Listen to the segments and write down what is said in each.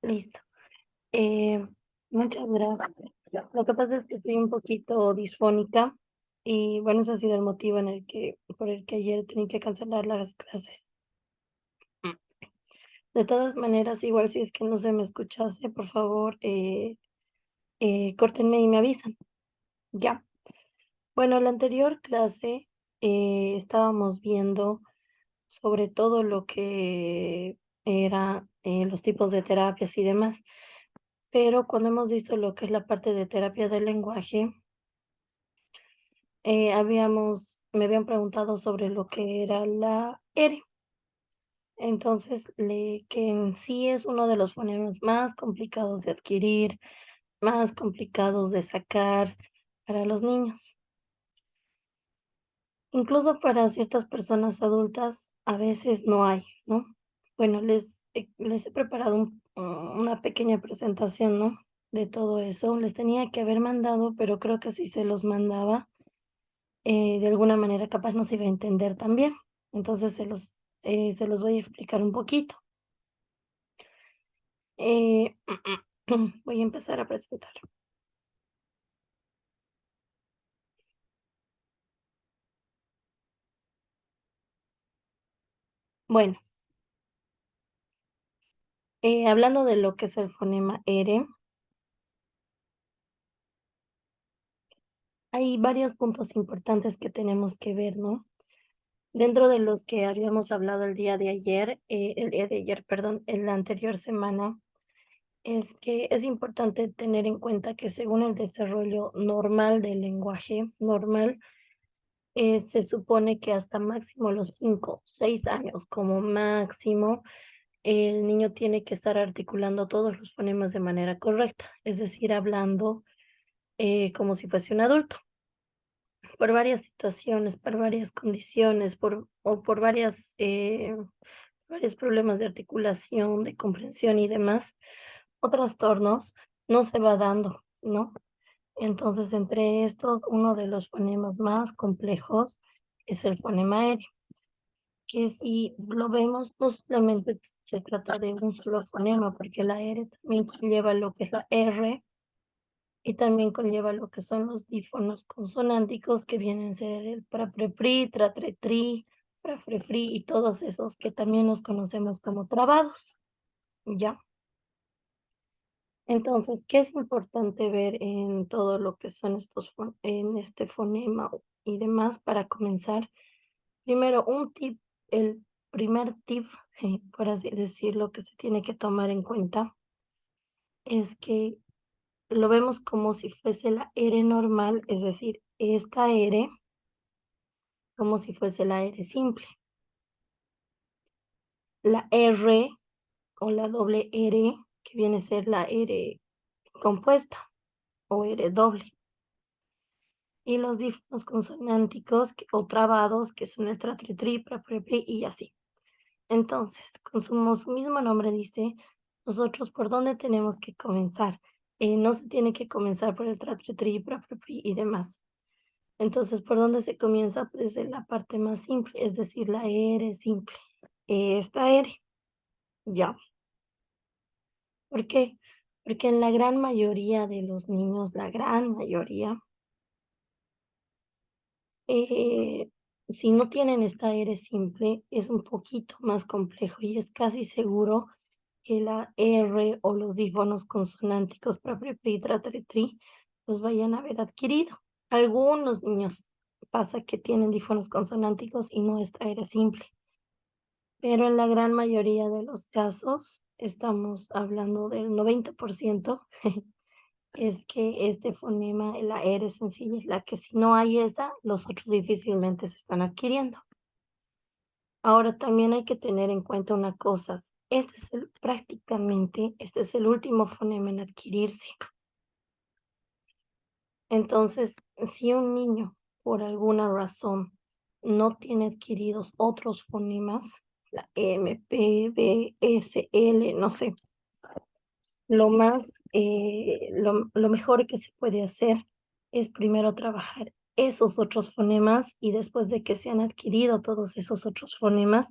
Listo. Eh, Muchas gracias. Lo que pasa es que estoy un poquito disfónica y bueno, ese ha sido el motivo por el que ayer tenía que cancelar las clases. De todas maneras, igual si es que no se me escuchase, por favor, córtenme y me avisan. Ya. Bueno, la anterior clase estábamos viendo sobre todo lo que era los tipos de terapias y demás. Pero cuando hemos visto lo que es la parte de terapia del lenguaje, me habían preguntado sobre lo que era la R. Entonces, que en sí es uno de los fonemas más complicados de adquirir, más complicados de sacar para los niños. Incluso para ciertas personas adultas, a veces no hay, ¿no? Bueno, les he preparado una pequeña presentación, ¿no? De todo eso. Les tenía que haber mandado, pero creo que si se los mandaba, de alguna manera capaz no se iba a entender también. Entonces se los voy a explicar un poquito. Eh, Voy a empezar a presentar. Bueno, hablando de lo que es el fonema R, hay varios puntos importantes que tenemos que ver, ¿no? Dentro de los que habíamos hablado el día de ayer, perdón, en la anterior semana, es que es importante tener en cuenta que según el desarrollo normal del lenguaje, normal, se supone que hasta máximo los 5, 6 años como máximo, el niño tiene que estar articulando todos los fonemas de manera correcta, es decir, hablando como si fuese un adulto, por varias situaciones, por varias condiciones, o por varios problemas de articulación, de comprensión y demás, o trastornos, no se va dando, ¿no? Entonces, entre estos, uno de los fonemas más complejos es el fonema aéreo, que si lo vemos, no solamente se trata de un solo fonema, porque la R también conlleva lo que es la R y también conlleva lo que son los dífonos consonánticos, que vienen a ser el pra-pre-pri, tra-tre-tri, fra-fre-fri y todos esos que también los conocemos como trabados, ¿ya? Entonces, ¿qué es importante ver en todo lo que son en este fonema y demás para comenzar? Primero, el primer tip, por así decirlo, que se tiene que tomar en cuenta es que lo vemos como si fuese la R normal, es decir, esta R como si fuese la R simple. La R o la doble R, que viene a ser la R compuesta o R doble. Y los dífonos consonánticos o trabados, que son el tra, tri, tri, pra, pre, pri, y así. Entonces, como su mismo nombre dice, nosotros por dónde tenemos que comenzar. No se tiene que comenzar por el tra, tri, tri, pra, pre, pri y demás. Entonces, ¿por dónde se comienza? Pues de la parte más simple, es decir, la R simple. Esta R, ya. ¿Por qué? Porque en la gran mayoría de los niños, la gran mayoría, Eh, si no tienen esta R simple, es un poquito más complejo y es casi seguro que la R o los dífonos consonánticos pra, pri, pri, tra, tri, tri, los vayan a haber adquirido. Algunos niños pasa que tienen dífonos consonánticos y no esta R simple, pero en la gran mayoría de los casos, estamos hablando del 90%, es que este fonema, la R sencilla, es la que si no hay esa, los otros difícilmente se están adquiriendo. Ahora también hay que tener en cuenta una cosa, este es el último fonema en adquirirse. Entonces, si un niño, por alguna razón, no tiene adquiridos otros fonemas, la M, P, B, S, L, no sé, lo mejor que se puede hacer es primero trabajar esos otros fonemas y después de que se han adquirido todos esos otros fonemas,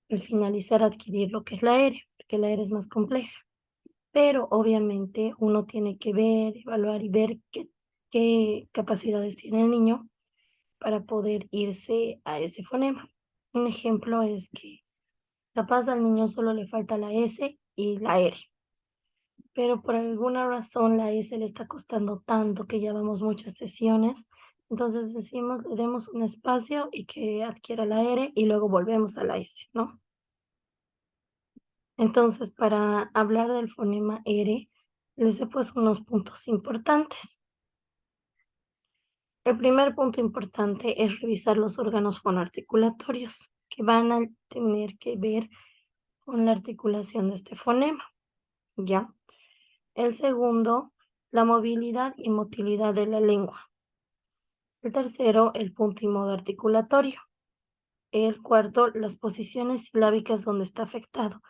al finalizar adquirir lo que es la R, porque la R es más compleja. pero obviamente uno tiene que ver, evaluar y ver qué capacidades tiene el niño para poder irse a ese fonema. Un ejemplo es que capaz al niño solo le falta la S y la R, pero por alguna razón la S le está costando tanto que llevamos muchas sesiones. Entonces decimos, le demos un espacio y que adquiera la R y luego volvemos a la S, ¿no? Entonces, para hablar del fonema R, les he puesto unos puntos importantes. El primer punto importante es revisar los órganos fonoarticulatorios que van a tener que ver con la articulación de este fonema, ¿ya? El segundo, la movilidad y motilidad de la lengua. El tercero, el punto y modo articulatorio. El cuarto, las posiciones silábicas donde está afectado.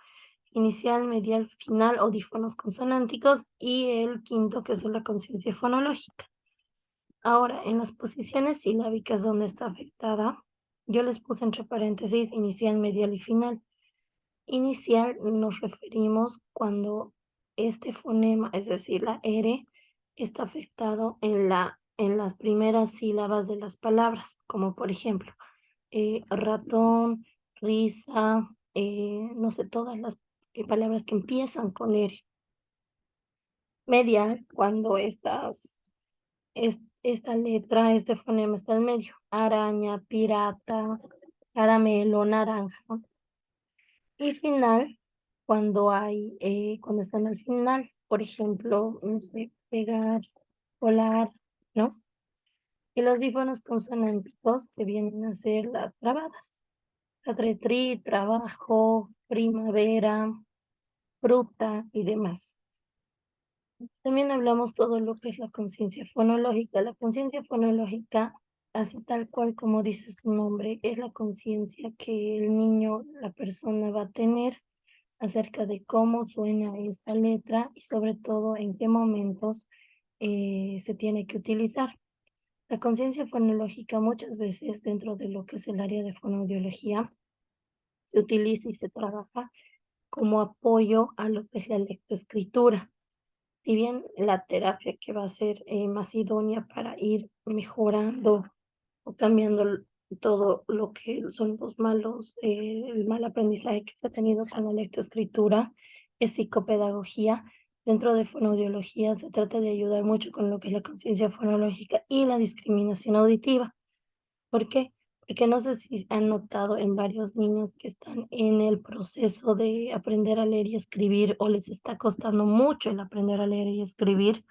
Inicial, medial, final o dífonos consonánticos. Y el quinto, que es la conciencia fonológica. Ahora, en las posiciones silábicas donde está afectada, yo les puse entre paréntesis inicial, medial y final. Inicial nos referimos cuando este fonema, es decir, la R, está afectado en las primeras sílabas de las palabras, como por ejemplo, ratón, risa, no sé, todas las palabras que empiezan con R. Medial, cuando esta letra, este fonema está al medio. Araña, pirata, caramelo, naranja, ¿no? Y final, cuando están al final, por ejemplo, no sé, pegar, colar, ¿no? Y los dífonos consonánticos que vienen a ser las trabadas. Tri, trabajo, primavera, fruta y demás. También hablamos todo lo que es la conciencia fonológica. La conciencia fonológica, así tal cual como dice su nombre, es la conciencia que el niño, la persona va a tener acerca de cómo suena esta letra y sobre todo en qué momentos se tiene que utilizar. La conciencia fonológica muchas veces dentro de lo que es el área de fonoaudiología se utiliza y se trabaja como apoyo a lo que es la lectoescritura. Si bien la terapia que va a ser más idónea para ir mejorando o cambiando todo lo que son el mal aprendizaje que se ha tenido con la lectoescritura, es psicopedagogía. Dentro de fonoaudiología se trata de ayudar mucho con lo que es la conciencia fonológica y la discriminación auditiva. ¿Por qué? Porque no sé si han notado en varios niños que están en el proceso de aprender a leer y escribir o les está costando mucho el aprender a leer y escribir,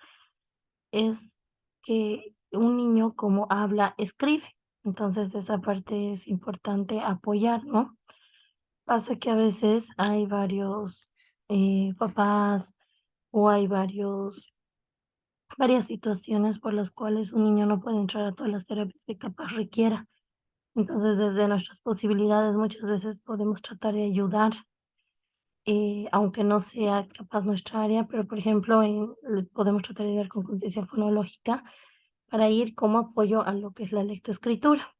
es que un niño como habla, escribe. Entonces esa parte es importante apoyar, ¿no? Pasa que a veces hay varios papás o hay varias situaciones por las cuales un niño no puede entrar a todas las terapias que capaz requiera. Entonces, desde nuestras posibilidades, muchas veces podemos tratar de ayudar, aunque no sea capaz nuestra área, pero por ejemplo, podemos tratar de ayudar con conciencia fonológica para ir como apoyo a lo que es la lectoescritura.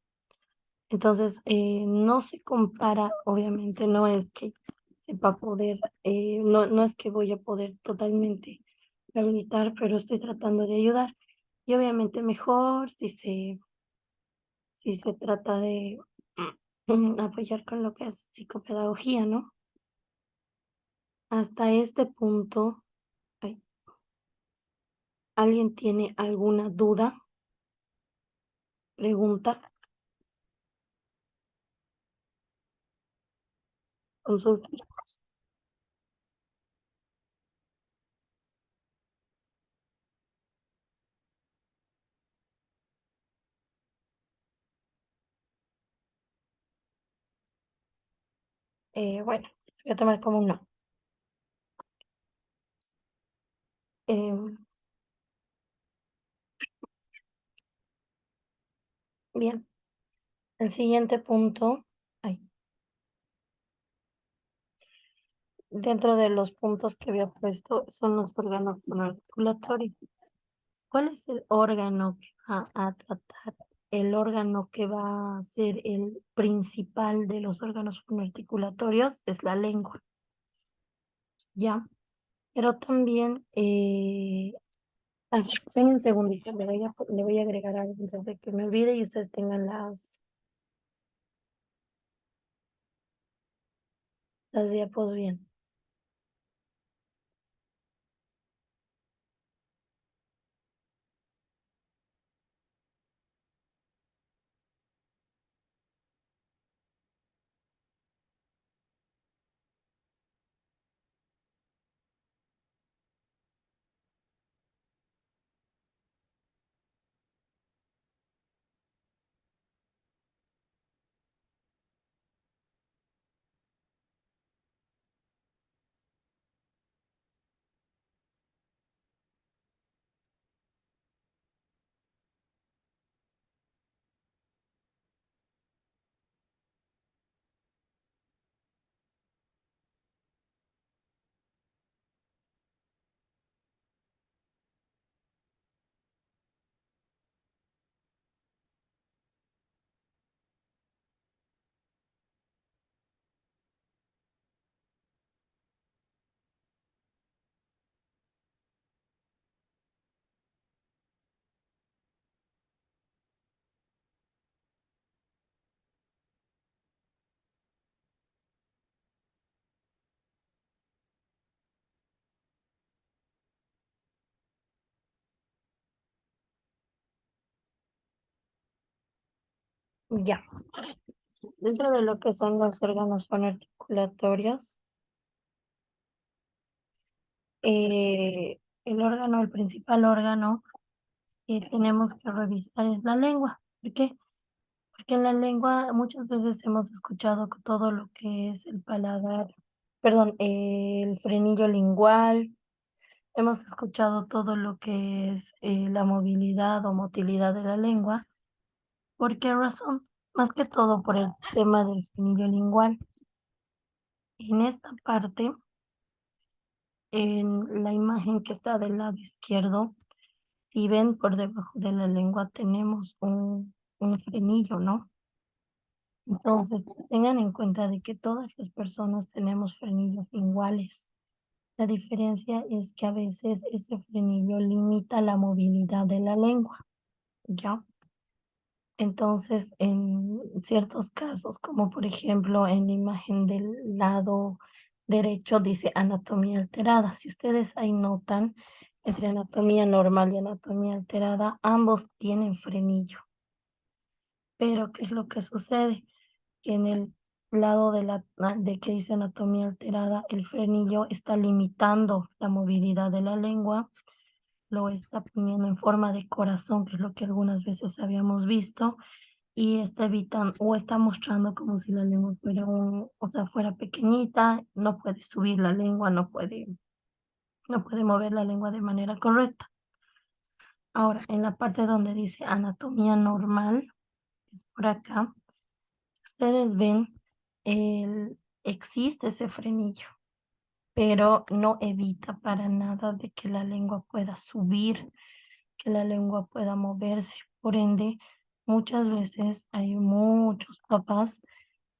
Entonces, no se compara, obviamente, no es que sepa poder, no es que voy a poder totalmente rehabilitar, pero estoy tratando de ayudar. Y obviamente mejor si se trata de apoyar con lo que es psicopedagogía, ¿no? Hasta este punto, ay, ¿alguien tiene alguna duda, pregunta, consulta? Bueno, voy a tomar como un no. Em, bien, el siguiente punto, ay, dentro de los puntos que había puesto son los órganos articulatorios. ¿Cuál es el órgano que va a tratar? El órgano que va a ser el principal de los órganos articulatorios es la lengua, ¿ya? pero también, ay, denme un segundito, le voy a agregar algo antes de que me olvide y ustedes tengan las diapos bien. Ya. Dentro de lo que son los órganos fonoarticulatorios, el principal órgano que tenemos que revisar es la lengua. ¿Por qué? Porque en la lengua muchas veces hemos escuchado que todo lo que es el paladar, perdón, el frenillo lingual, hemos escuchado todo lo que es la movilidad o motilidad de la lengua. ¿Por qué razón? Más que todo por el tema del frenillo lingual. En esta parte, en la imagen que está del lado izquierdo, si ven por debajo de la lengua tenemos un frenillo, ¿no? Entonces, tengan en cuenta de que todas las personas tenemos frenillos iguales. La diferencia es que a veces ese frenillo limita la movilidad de la lengua, ¿ya? Entonces, en ciertos casos, como por ejemplo en la imagen del lado derecho, dice anatomía alterada. Si ustedes ahí notan, entre anatomía normal y anatomía alterada, ambos tienen frenillo. Pero, ¿qué es lo que sucede? Que en el lado de que dice anatomía alterada, el frenillo está limitando la movilidad de la lengua, lo está poniendo en forma de corazón, que es lo que algunas veces habíamos visto, y está evitando o está mostrando como si la lengua fuera o sea, fuera pequeñita, no puede subir la lengua, no puede mover la lengua de manera correcta. Ahora, en la parte donde dice anatomía normal, es por acá, ustedes ven, existe ese frenillo, pero no evita para nada de que la lengua pueda subir, que la lengua pueda moverse. Por ende, muchas veces hay muchos papás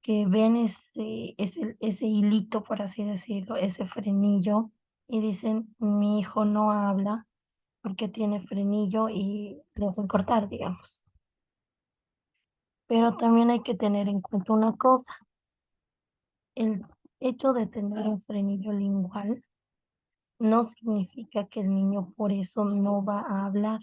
que ven ese hilito, por así decirlo, ese frenillo, y dicen, mi hijo no habla porque tiene frenillo y le hacen cortar, digamos. Pero también hay que tener en cuenta una cosa, el hecho de tener un frenillo lingual no significa que el niño por eso no va a hablar,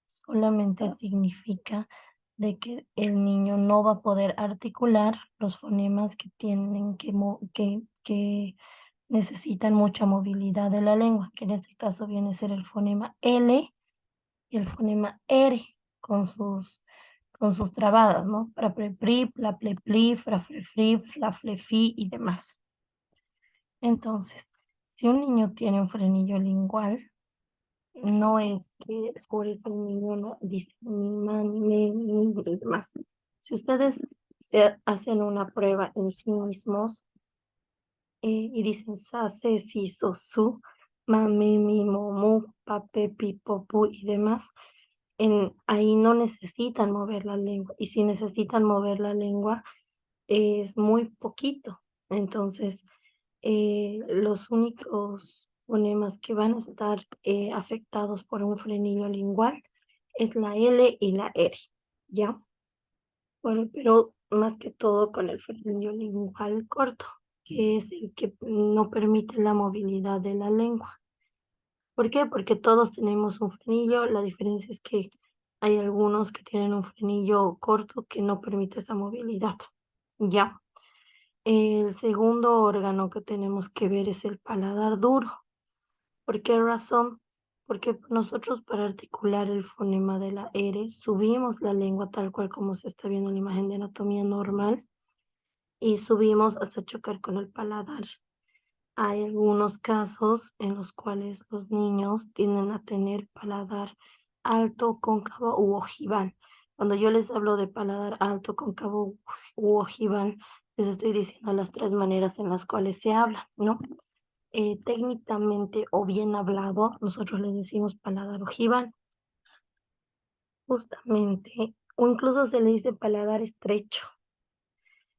solamente significa de que el niño no va a poder articular los fonemas que tienen que necesitan mucha movilidad de la lengua, que en este caso viene a ser el fonema L y el fonema R con sus trabadas, ¿no? Pra-pre-pri, pla-ple-pli, fra-fre-fri, fla-fle-fi y demás. Entonces, si un niño tiene un frenillo lingual, no es que por eso el niño no dice mi mami, mi y demás. Si ustedes se hacen una prueba en sí mismos y dicen sa, se, si, so, su, mami, mi, momu, pape, pi, popu y demás, ahí no necesitan mover la lengua. Y si necesitan mover la lengua, es muy poquito. Entonces, los únicos fonemas que van a estar afectados por un frenillo lingual es la L y la R, ¿ya? Bueno, pero más que todo con el frenillo lingual corto, que es el que no permite la movilidad de la lengua. ¿Por qué? Porque todos tenemos un frenillo, la diferencia es que hay algunos que tienen un frenillo corto que no permite esa movilidad, ¿ya? El segundo órgano que tenemos que ver es el paladar duro. ¿Por qué razón? Porque nosotros para articular el fonema de la R subimos la lengua tal cual como se está viendo en la imagen de anatomía normal y subimos hasta chocar con el paladar. Hay algunos casos en los cuales los niños tienden a tener paladar alto, cóncavo u ojival. Cuando yo les hablo de paladar alto, cóncavo u ojival, les estoy diciendo las tres maneras en las cuales se habla, ¿no? Técnicamente o bien hablado, nosotros le decimos paladar ojival, justamente, o incluso se le dice paladar estrecho.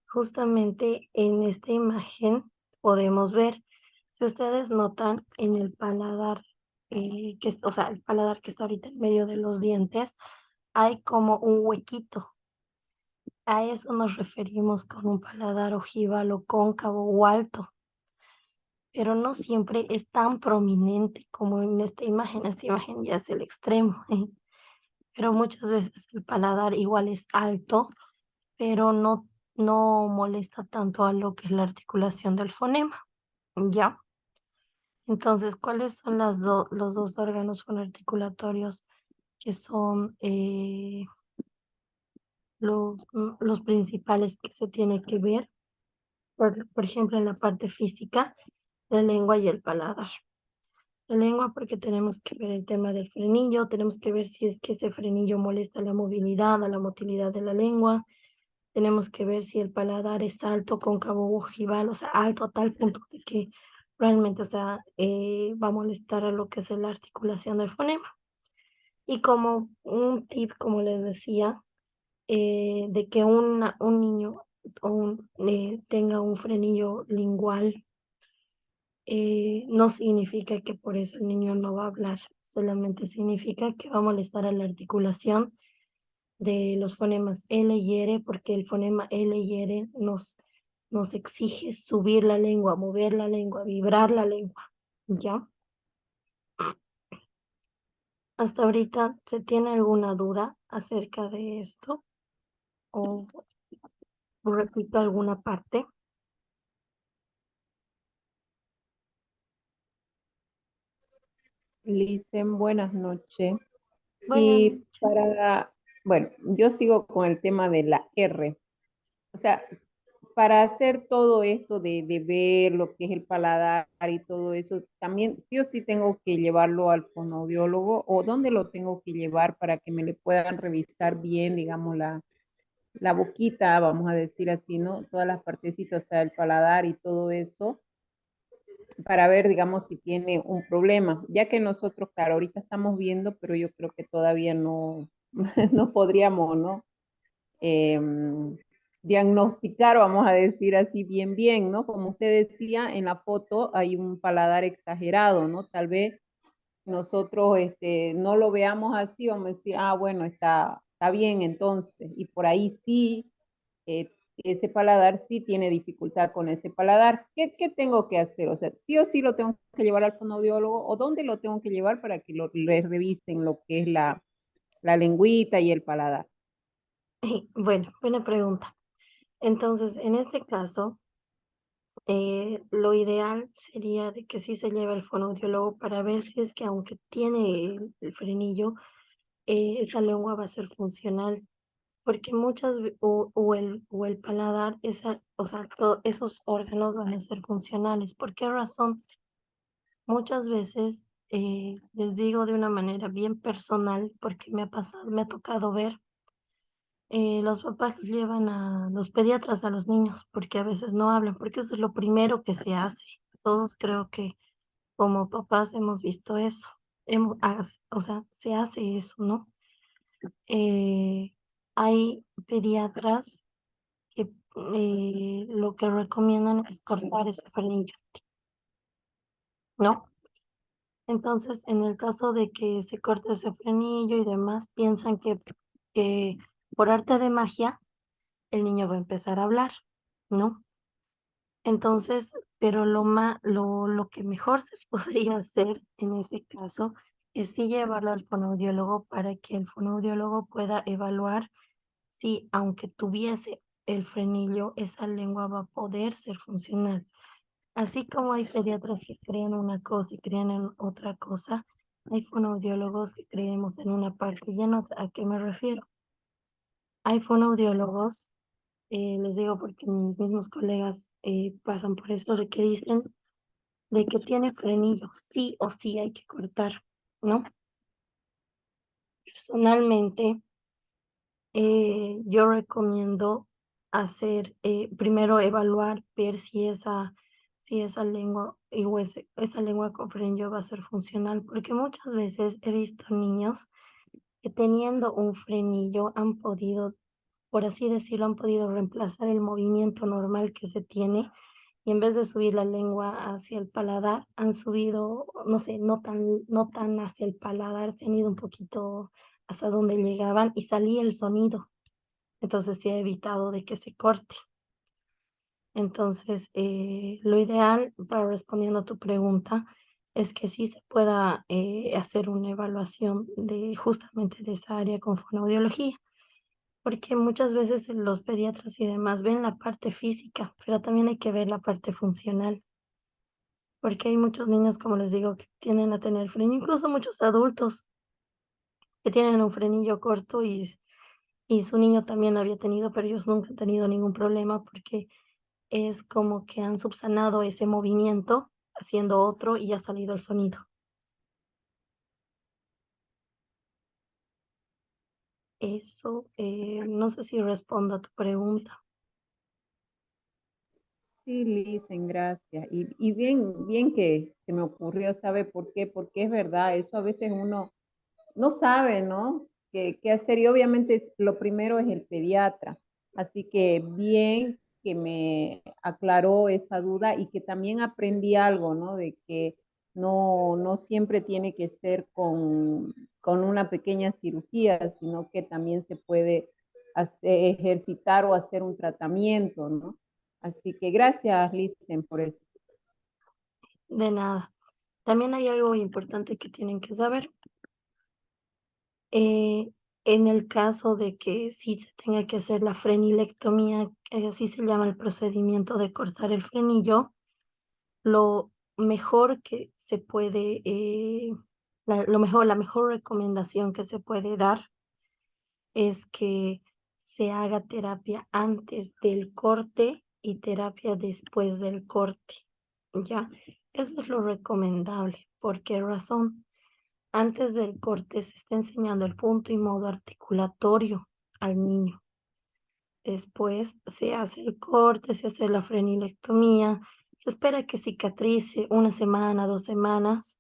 Justamente en esta imagen podemos ver, si ustedes notan en el paladar, o sea, el paladar que está ahorita en medio de los dientes, hay como un huequito. A eso nos referimos con un paladar ojival o cóncavo o alto, pero no siempre es tan prominente como en esta imagen. Esta imagen ya es el extremo, pero muchas veces el paladar igual es alto, pero no molesta tanto a lo que es la articulación del fonema, ¿ya? Entonces, ¿cuáles son los dos órganos fonoarticulatorios que son los principales que se tiene que ver? Por ejemplo, en la parte física, la lengua y el paladar. La lengua porque tenemos que ver el tema del frenillo, tenemos que ver si es que ese frenillo molesta la movilidad, a la motilidad de la lengua. Tenemos que ver si el paladar es alto, cóncavo o ojival, o sea, alto a tal punto de que realmente, o sea, va a molestar a lo que es la articulación del fonema. Y como un tip, como les decía, de que un niño tenga un frenillo lingual, no significa que por eso el niño no va a hablar, solamente significa que va a molestar a la articulación de los fonemas L y R, porque el fonema L y R nos exige subir la lengua, mover la lengua, vibrar la lengua, ¿ya? Hasta ahorita, ¿se tiene alguna duda acerca de esto? ¿O repito alguna parte? Licen, buenas noches. Buenas Y noches. bueno, yo sigo con el tema de la R. O sea, para hacer todo esto de ver lo que es el paladar y todo eso, también sí o sí tengo que llevarlo al fonoaudiólogo o dónde lo tengo que llevar para que me le puedan revisar bien, digamos, la boquita, vamos a decir así, ¿no? Todas las partecitas, o sea, el paladar y todo eso para ver, digamos, si tiene un problema, ya que nosotros, claro, ahorita estamos viendo, pero yo creo que todavía no, no podríamos, ¿no? Eh, diagnosticar, vamos a decir así, bien, ¿no? Como usted decía, en la foto hay un paladar exagerado, ¿no? Tal vez nosotros no lo veamos así, vamos a decir, ah, bueno, está bien entonces, y por ahí sí ese paladar sí tiene dificultad con ese paladar. ¿Qué tengo que hacer? O sea, sí o sí lo tengo que llevar al fonoaudiólogo o dónde lo tengo que llevar para que le revisen lo que es la lengüita y el paladar. Bueno, buena pregunta. Entonces, en este caso, lo ideal sería de que sí se lleve al fonoaudiólogo para ver si es que aunque tiene el frenillo, esa lengua va a ser funcional, porque o el paladar, o sea, esos órganos van a ser funcionales. ¿Por qué razón? Muchas veces, les digo de una manera bien personal, porque me ha pasado, me ha tocado ver, los papás llevan a los pediatras a los niños, porque a veces no hablan, porque eso es lo primero que se hace. Todos creo que como papás hemos visto eso, o sea, se hace eso, ¿no? Eh, Hay pediatras que lo que recomiendan es cortar ese frenillo, ¿no? Entonces, en el caso de que se corte ese frenillo y demás, piensan que por arte de magia el niño va a empezar a hablar, ¿no? Entonces, pero lo que mejor se podría hacer en ese caso es sí llevarlo al fonoaudiólogo para que el fonoaudiólogo pueda evaluar si, aunque tuviese el frenillo, esa lengua va a poder ser funcional. Así como hay pediatras que creen una cosa y creen en otra cosa, hay fonoaudiólogos que creemos en una parte y en otra. ¿A qué me refiero? Hay fonoaudiólogos, les digo porque mis mismos colegas pasan por eso, de que dicen de que tiene frenillo, sí o sí hay que cortar, ¿no? Personalmente, yo recomiendo hacer, primero evaluar, ver si esa lengua o esa lengua con frenillo va a ser funcional, porque muchas veces he visto niños que teniendo un frenillo han podido, por así decirlo, han podido reemplazar el movimiento normal que se tiene y en vez de subir la lengua hacia el paladar, han subido, no sé, no tan hacia el paladar, se han ido un poquito hasta donde llegaban y salía el sonido. Entonces se ha evitado de que se corte. Entonces, lo ideal, para respondiendo a tu pregunta, es que sí se pueda hacer una evaluación de justamente de esa área con fonoaudiología, porque muchas veces los pediatras y demás ven la parte física, pero también hay que ver la parte funcional, porque hay muchos niños, como les digo, que tienden a tener frenillo, incluso muchos adultos que tienen un frenillo corto y su niño también había tenido, pero ellos nunca han tenido ningún problema porque es como que han subsanado ese movimiento haciendo otro y ya ha salido el sonido. Eso, no sé si respondo a tu pregunta. Sí, Licen, gracias. Y bien, bien que se me ocurrió, ¿sabe por qué? Porque es verdad, eso a veces uno no sabe, ¿no? Qué hacer y obviamente lo primero es el pediatra. Así que bien que me aclaró esa duda y que también aprendí algo, ¿no? De que no siempre tiene que ser con una pequeña cirugía, sino que también se puede ejercitar o hacer un tratamiento, ¿no? Así que gracias, Licen, por eso. De nada. También hay algo importante que tienen que saber. Eh, en el caso de que sí se tenga que hacer la frenilectomía, así se llama el procedimiento de cortar el frenillo, lo mejor que se puede, la mejor recomendación que se puede dar es que se haga terapia antes del corte y terapia después del corte. Ya, eso es lo recomendable. ¿Por qué razón? Antes del corte se está enseñando el punto y modo articulatorio al niño. Después se hace el corte, se hace la frenilectomía, se espera que cicatrice una semana, 2 semanas,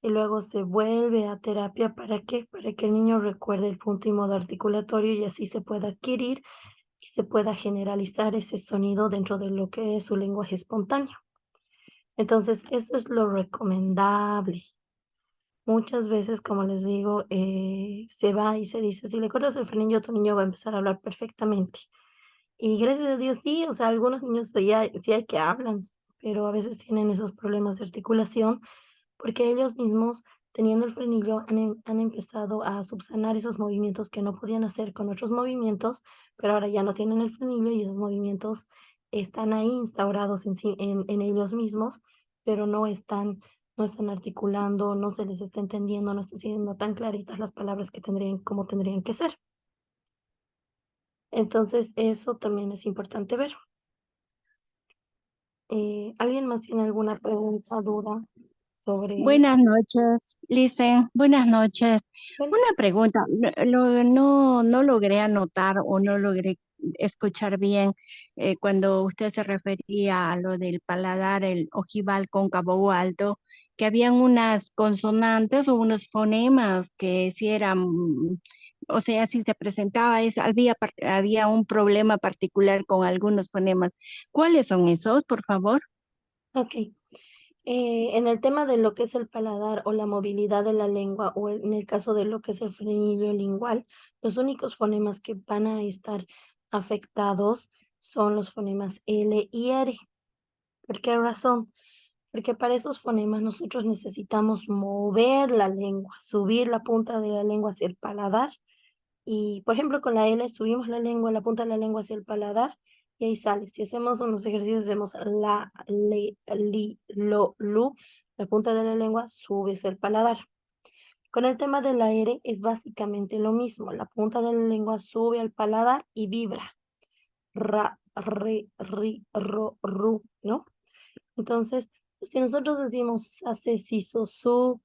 y luego se vuelve a terapia. ¿Para qué? Para que el niño recuerde el punto y modo articulatorio y así se pueda adquirir y se pueda generalizar ese sonido dentro de lo que es su lenguaje espontáneo. Entonces, eso es lo recomendable. Muchas veces, como les digo, se va y se dice, si le cortas el frenillo, tu niño va a empezar a hablar perfectamente. Y gracias a Dios sí, o sea, algunos niños sí hay que hablan, pero a veces tienen esos problemas de articulación porque ellos mismos, teniendo el frenillo, han empezado a subsanar esos movimientos que no podían hacer con otros movimientos, pero ahora ya no tienen el frenillo y esos movimientos están ahí instaurados en ellos mismos, pero no están articulando, no se les está entendiendo, no están siendo tan claritas las palabras que tendrían, como tendrían que ser. Entonces, eso también es importante ver. ¿Alguien más tiene alguna pregunta, duda sobre? Buenas noches, Licen. Buenas noches. Bueno, Una pregunta. No logré anotar o no logré escuchar bien cuando usted se refería a lo del paladar, el ojival cóncavo o alto, que habían unas consonantes o unos fonemas que si eran, o sea, si se presentaba, había un problema particular con algunos fonemas. ¿Cuáles son esos, por favor? ok. En el tema de lo que es el paladar o la movilidad de la lengua, o en el caso de lo que es el frenillo lingual, los únicos fonemas que van a estar afectados son los fonemas L y R. ¿Por qué razón? Porque para esos fonemas nosotros necesitamos mover la lengua, subir la punta de la lengua hacia el paladar. Y, por ejemplo, con la L subimos la lengua, la punta de la lengua hacia el paladar y ahí sale. Si hacemos unos ejercicios, hacemos la, le, li, lo, lu, la punta de la lengua sube hacia el paladar. Con el tema de la R es básicamente lo mismo. La punta de la lengua sube al paladar y vibra. Ra, re, ri, ro, ru, ¿no? Entonces, si nosotros decimos hace si, so, su,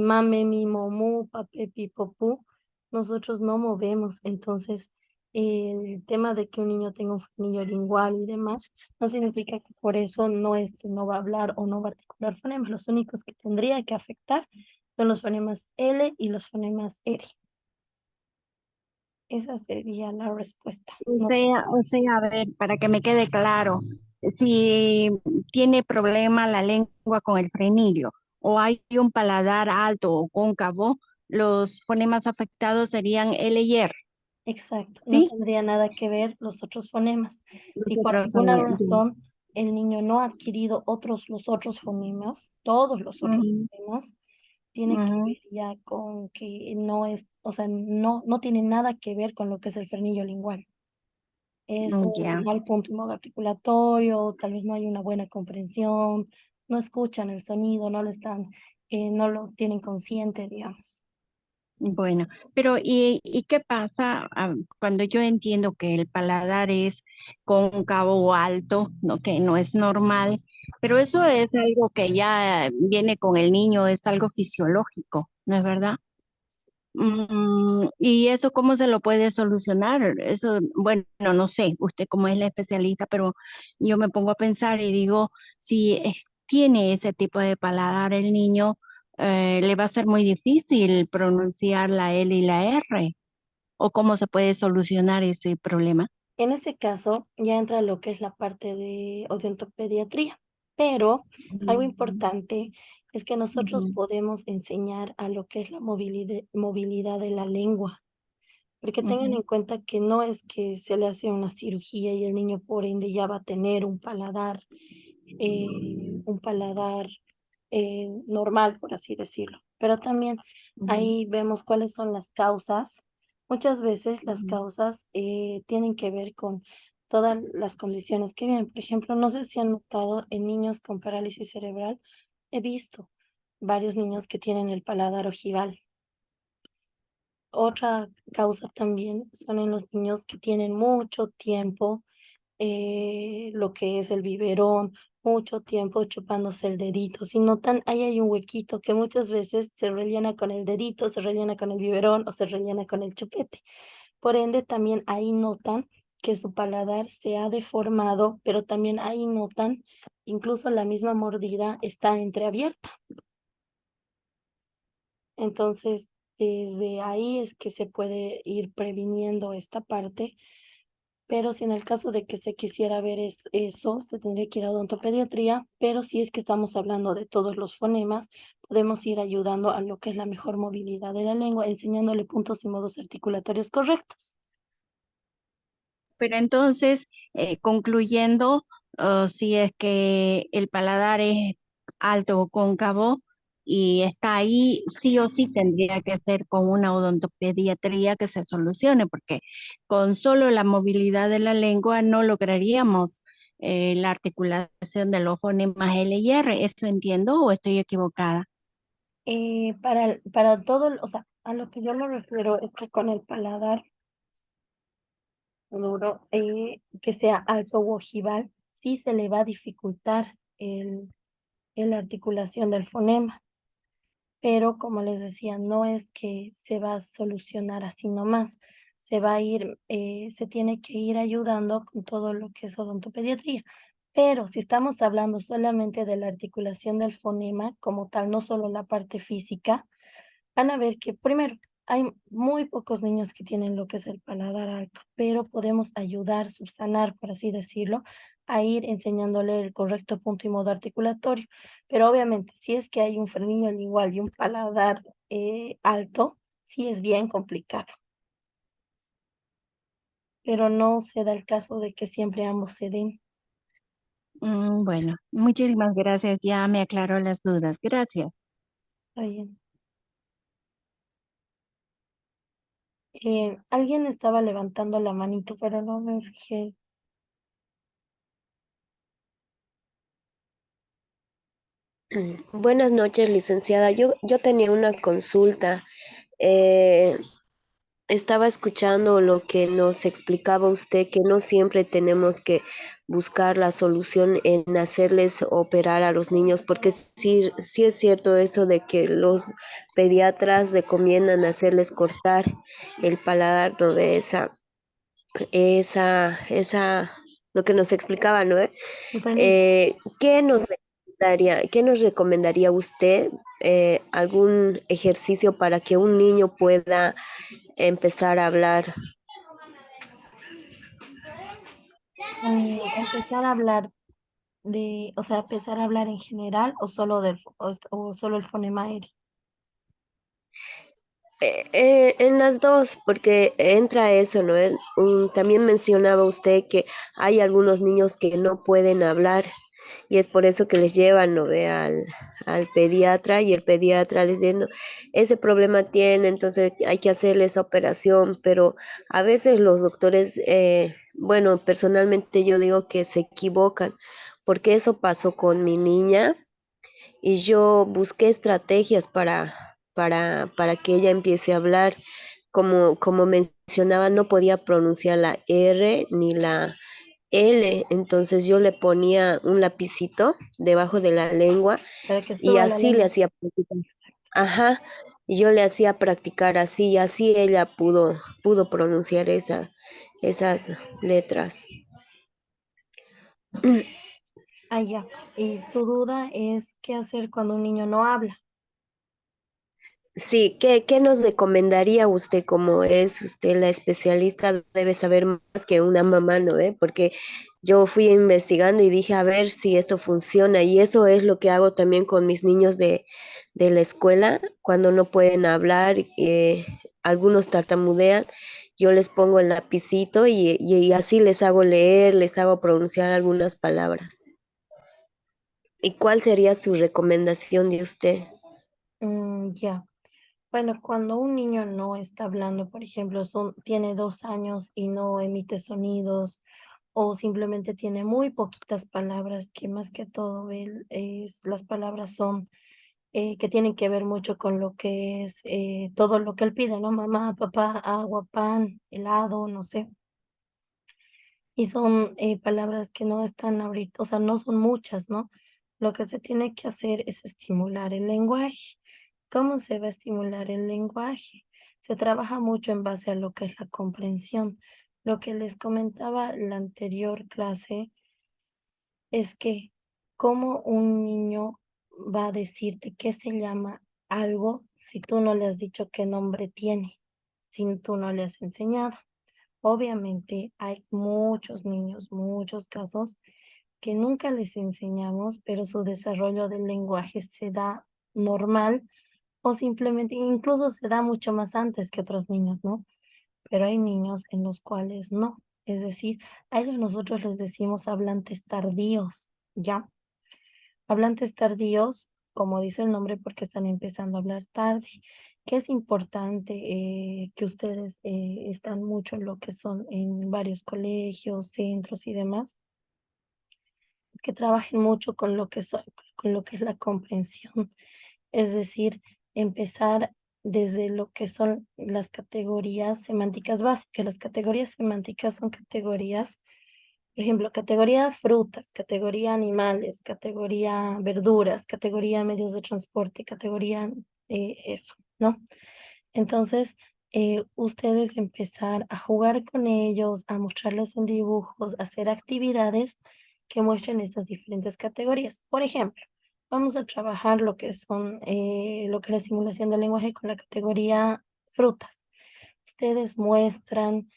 mame, mi, mo, mu, pape, pi, po, pu, nosotros no movemos. Entonces, el tema de que un niño tenga un frenillo lingual y demás, no significa que por eso no es que no va a hablar o no va a articular fonemas. Los únicos que tendría que afectar son los fonemas L y los fonemas R. Esa sería la respuesta. No sé. O sea, a ver, para que me quede claro, si tiene problema la lengua con el frenillo o hay un paladar alto o cóncavo, los fonemas afectados serían L y R, Exacto, no ¿sí? tendría nada que ver los otros fonemas. Los Si por otros son alguna razón el niño no ha adquirido los otros fonemas, todos los otros ujú, fonemas, tiene que ujú, ver ya con que no es, o sea, no tiene nada que ver con lo que es el frenillo lingual. Es un ya. mal punto y modo articulatorio, tal vez no hay una buena comprensión, no escuchan el sonido, no lo tienen consciente, digamos. Bueno, pero y qué pasa cuando yo entiendo que el paladar es cóncavo o alto, ¿no? Que no es normal, pero eso es algo que ya viene con el niño, es algo fisiológico, ¿no es verdad? ¿Y eso cómo se lo puede solucionar? Eso, bueno, no sé, usted como es la especialista, pero yo me pongo a pensar y digo, si tiene ese tipo de paladar el niño, le va a ser muy difícil pronunciar la L y la R, o cómo se puede solucionar ese problema. En ese caso ya entra lo que es la parte de odontopediatría, pero algo Ujú, importante es que nosotros ujú, podemos enseñar a lo que es la movilidad de la lengua, porque tengan ujú, en cuenta que no es que se le hace una cirugía y el niño por ende ya va a tener un paladar normal, por así decirlo. Pero también ujú, ahí vemos cuáles son las causas. Muchas veces las ujú. causas tienen que ver con todas las condiciones que vienen. Por ejemplo, no sé si han notado en niños con parálisis cerebral, he visto varios niños que tienen el paladar ojival. Otra causa también son en los niños que tienen mucho tiempo lo que es el biberón, mucho tiempo chupándose el dedito. Si notan, ahí hay un huequito que muchas veces se rellena con el dedito, se rellena con el biberón o se rellena con el chupete. Por ende, también ahí notan que su paladar se ha deformado, pero también ahí notan que incluso la misma mordida está entreabierta. Entonces, desde ahí es que se puede ir previniendo esta parte, pero si en el caso de que se quisiera ver eso, se tendría que ir a odontopediatría, pero si es que estamos hablando de todos los fonemas, podemos ir ayudando a lo que es la mejor movilidad de la lengua, enseñándole puntos y modos articulatorios correctos. Pero entonces, concluyendo, si es que el paladar es alto o cóncavo y está ahí, sí o sí tendría que ser con una odontopediatría que se solucione, porque con solo la movilidad de la lengua no lograríamos la articulación de los fonemas L y R. ¿Eso entiendo o estoy equivocada? Para todo, o sea, a lo que yo me refiero es que con el paladar duro, que sea alto o ojival, sí se le va a dificultar la articulación del fonema. Pero como les decía, no es que se va a solucionar así nomás, se tiene que ir ayudando con todo lo que es odontopediatría. Pero si estamos hablando solamente de la articulación del fonema como tal, no solo la parte física, van a ver que primero hay muy pocos niños que tienen lo que es el paladar alto, pero podemos ayudar, subsanar, por así decirlo, a ir enseñándole el correcto punto y modo articulatorio. Pero obviamente, si es que hay un frenillo lingual y un paladar alto, sí es bien complicado. Pero no se da el caso de que siempre ambos se den. Bueno, muchísimas gracias. Ya me aclaró las dudas. Gracias. Está bien. Alguien estaba levantando la manito, pero no me fijé. Buenas noches, licenciada. Yo tenía una consulta. Eh, Estaba escuchando lo que nos explicaba usted, que no siempre tenemos que buscar la solución en hacerles operar a los niños, porque sí, sí es cierto eso de que los pediatras recomiendan hacerles cortar el paladar, ¿no ve? Lo que nos explicaba, ¿no? Un frenillo. Qué nos recomendaría usted? ¿Algún ejercicio para que un niño pueda empezar a hablar? Empezar a hablar o sea, empezar a hablar en general o solo o solo el fonema aéreo. En las dos, porque entra eso, ¿no? También mencionaba usted que hay algunos niños que no pueden hablar y es por eso que les llevan, ¿no ve? Al pediatra y el pediatra les dice, "No, ese problema tiene, entonces hay que hacerle esa operación", pero a veces los doctores, bueno, personalmente yo digo que se equivocan, porque eso pasó con mi niña y yo busqué estrategias para que ella empiece a hablar. Como mencionaba, no podía pronunciar la R ni la L, entonces yo le ponía un lapicito debajo de la lengua Para que y suba la así le lengua. hacía practicar. Ajá, y yo le hacía practicar así, y así ella pudo pronunciar esas letras. Ah, ya. Y tu duda es qué hacer cuando un niño no habla. Sí, ¿qué nos recomendaría usted? Como es usted la especialista, debe saber más que una mamá, ¿no? Porque yo fui investigando y dije, a ver si esto funciona. Y eso es lo que hago también con mis niños de la escuela, cuando no pueden hablar, algunos tartamudean, yo les pongo el lapicito y así les hago leer, les hago pronunciar algunas palabras. ¿Y cuál sería su recomendación de usted? Ya. Bueno, cuando un niño no está hablando, por ejemplo, tiene 2 años y no emite sonidos, o simplemente tiene muy poquitas palabras, que más que todo las palabras son que tienen que ver mucho con lo que es todo lo que él pide, ¿no? Mamá, papá, agua, pan, helado, no sé. Y son palabras que no están ahorita, o sea, no son muchas, ¿no? Lo que se tiene que hacer es estimular el lenguaje. ¿Cómo se va a estimular el lenguaje? Se trabaja mucho en base a lo que es la comprensión. Lo que les comentaba en la anterior clase es que cómo un niño va a decirte qué se llama algo si tú no le has dicho qué nombre tiene, si tú no le has enseñado. Obviamente hay muchos niños, muchos casos que nunca les enseñamos, pero su desarrollo del lenguaje se da normal o simplemente incluso se da mucho más antes que otros niños, ¿no? Pero hay niños en los cuales no. Es decir, a ellos nosotros les decimos hablantes tardíos, ¿ya? Hablantes tardíos, como dice el nombre, porque están empezando a hablar tarde, que es importante que ustedes están mucho en lo que son en varios colegios, centros y demás, que trabajen mucho con con lo que es la comprensión, es decir, empezar desde lo que son las categorías semánticas básicas. Las categorías semánticas son categorías, por ejemplo, categoría frutas, categoría animales, categoría verduras, categoría medios de transporte, categoría eso, ¿no? Entonces, ustedes empezar a jugar con ellos, a mostrarles en dibujos, a hacer actividades que muestren estas diferentes categorías. Por ejemplo, vamos a trabajar lo que es la estimulación del lenguaje con la categoría frutas. Ustedes muestran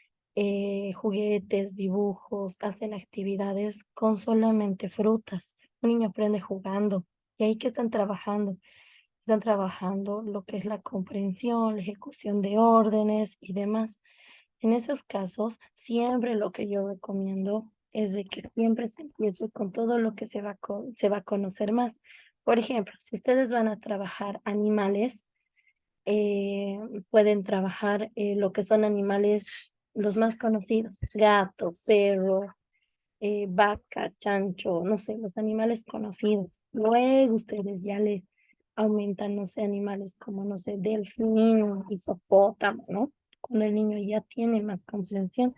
juguetes, dibujos, hacen actividades con solamente frutas. Un niño aprende jugando y ahí que están trabajando lo que es la comprensión, la ejecución de órdenes y demás. En esos casos, siempre lo que yo recomiendo es de que siempre se empiece con todo lo que se va a conocer más. Por ejemplo, si ustedes van a trabajar animales, eh, pueden trabajar lo que son animales los más conocidos, gato, perro, vaca, chancho, no sé, los animales conocidos. Luego ustedes ya les aumentan, no sé, animales como, no sé, delfín, hipopótamo, ¿no? Cuando el niño ya tiene más comprensión.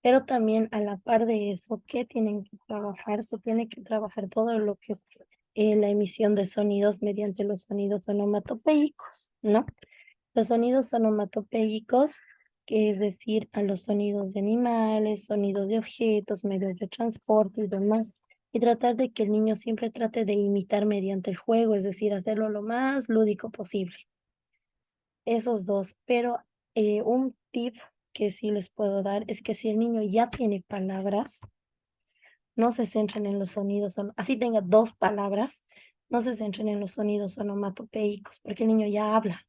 Pero también a la par de eso, ¿qué tienen que trabajar? Se tiene que trabajar todo lo que es la emisión de sonidos mediante los sonidos onomatopéicos, ¿no? Los sonidos onomatopéicos, que es decir, a los sonidos de animales, sonidos de objetos, medios de transporte y demás. Y tratar de que el niño siempre trate de imitar mediante el juego, es decir, hacerlo lo más lúdico posible. Esos dos. Pero un tip que sí les puedo dar es que si el niño ya tiene palabras, no se centren en los sonidos, así tenga dos palabras, no se centren en los sonidos onomatopéicos, porque el niño ya habla.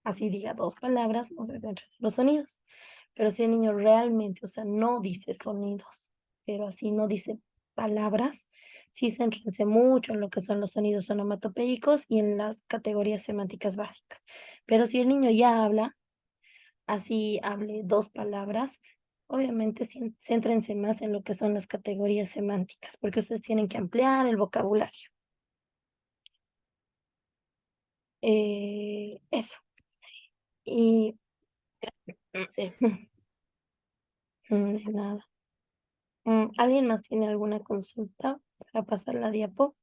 Así diga dos palabras, no se centren en los sonidos. Pero si el niño realmente, o sea, no dice sonidos, pero así no dice palabras, sí céntrense mucho en lo que son los sonidos onomatopéicos y en las categorías semánticas básicas. Pero si el niño ya habla, así hable dos palabras, obviamente céntrense más en lo que son las categorías semánticas, porque ustedes tienen que ampliar el vocabulario. Eso. Y Sí. de nada. ¿Alguien más tiene alguna consulta para pasar la diapo?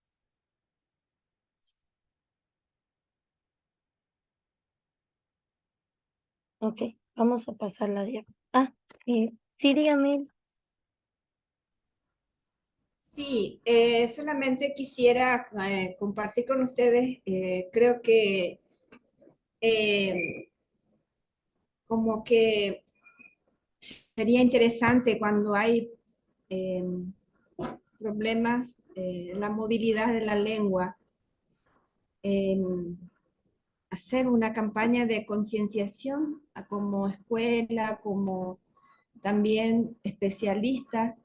Ok, vamos a pasar la diapo. Sí, dígame. Sí, solamente quisiera compartir con ustedes, creo que eh, como que sería interesante cuando hay eh, problemas en la movilidad de la lengua, hacer una campaña de concienciación como escuela, como también especialistas,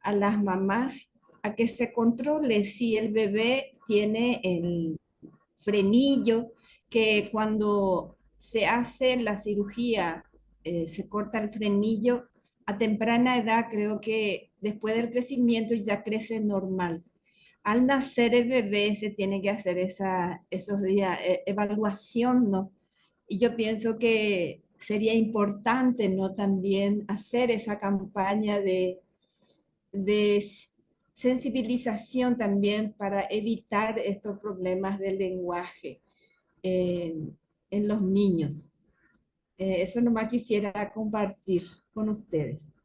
a las mamás, a que se controle si el bebé tiene el frenillo, que cuando se hace la cirugía, se corta el frenillo, a temprana edad creo que después del crecimiento ya crece normal. Al nacer el bebé se tiene que hacer esos días, evaluación, ¿no? Y yo pienso que sería importante, ¿no? También hacer esa campaña de sensibilización también para evitar estos problemas de lenguaje en los niños. Eso nomás quisiera compartir con ustedes.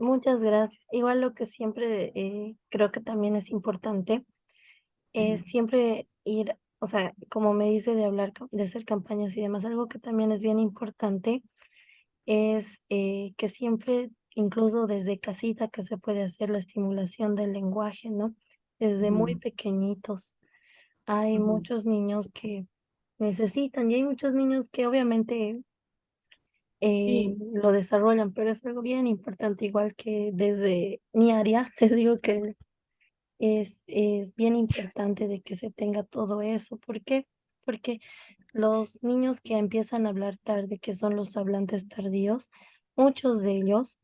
Muchas gracias. Igual lo que siempre creo que también es importante es siempre ir, o sea, como me dice de hablar, de hacer campañas y demás, algo que también es bien importante es que siempre, incluso desde casita, que se puede hacer la estimulación del lenguaje, ¿no? Desde muy pequeñitos. Hay muchos niños que necesitan y hay muchos niños que obviamente Sí, lo desarrollan, pero es algo bien importante, igual que desde mi área, les digo que es bien importante de que se tenga todo eso. ¿Por qué? Porque los niños que empiezan a hablar tarde, que son los hablantes tardíos, muchos de ellos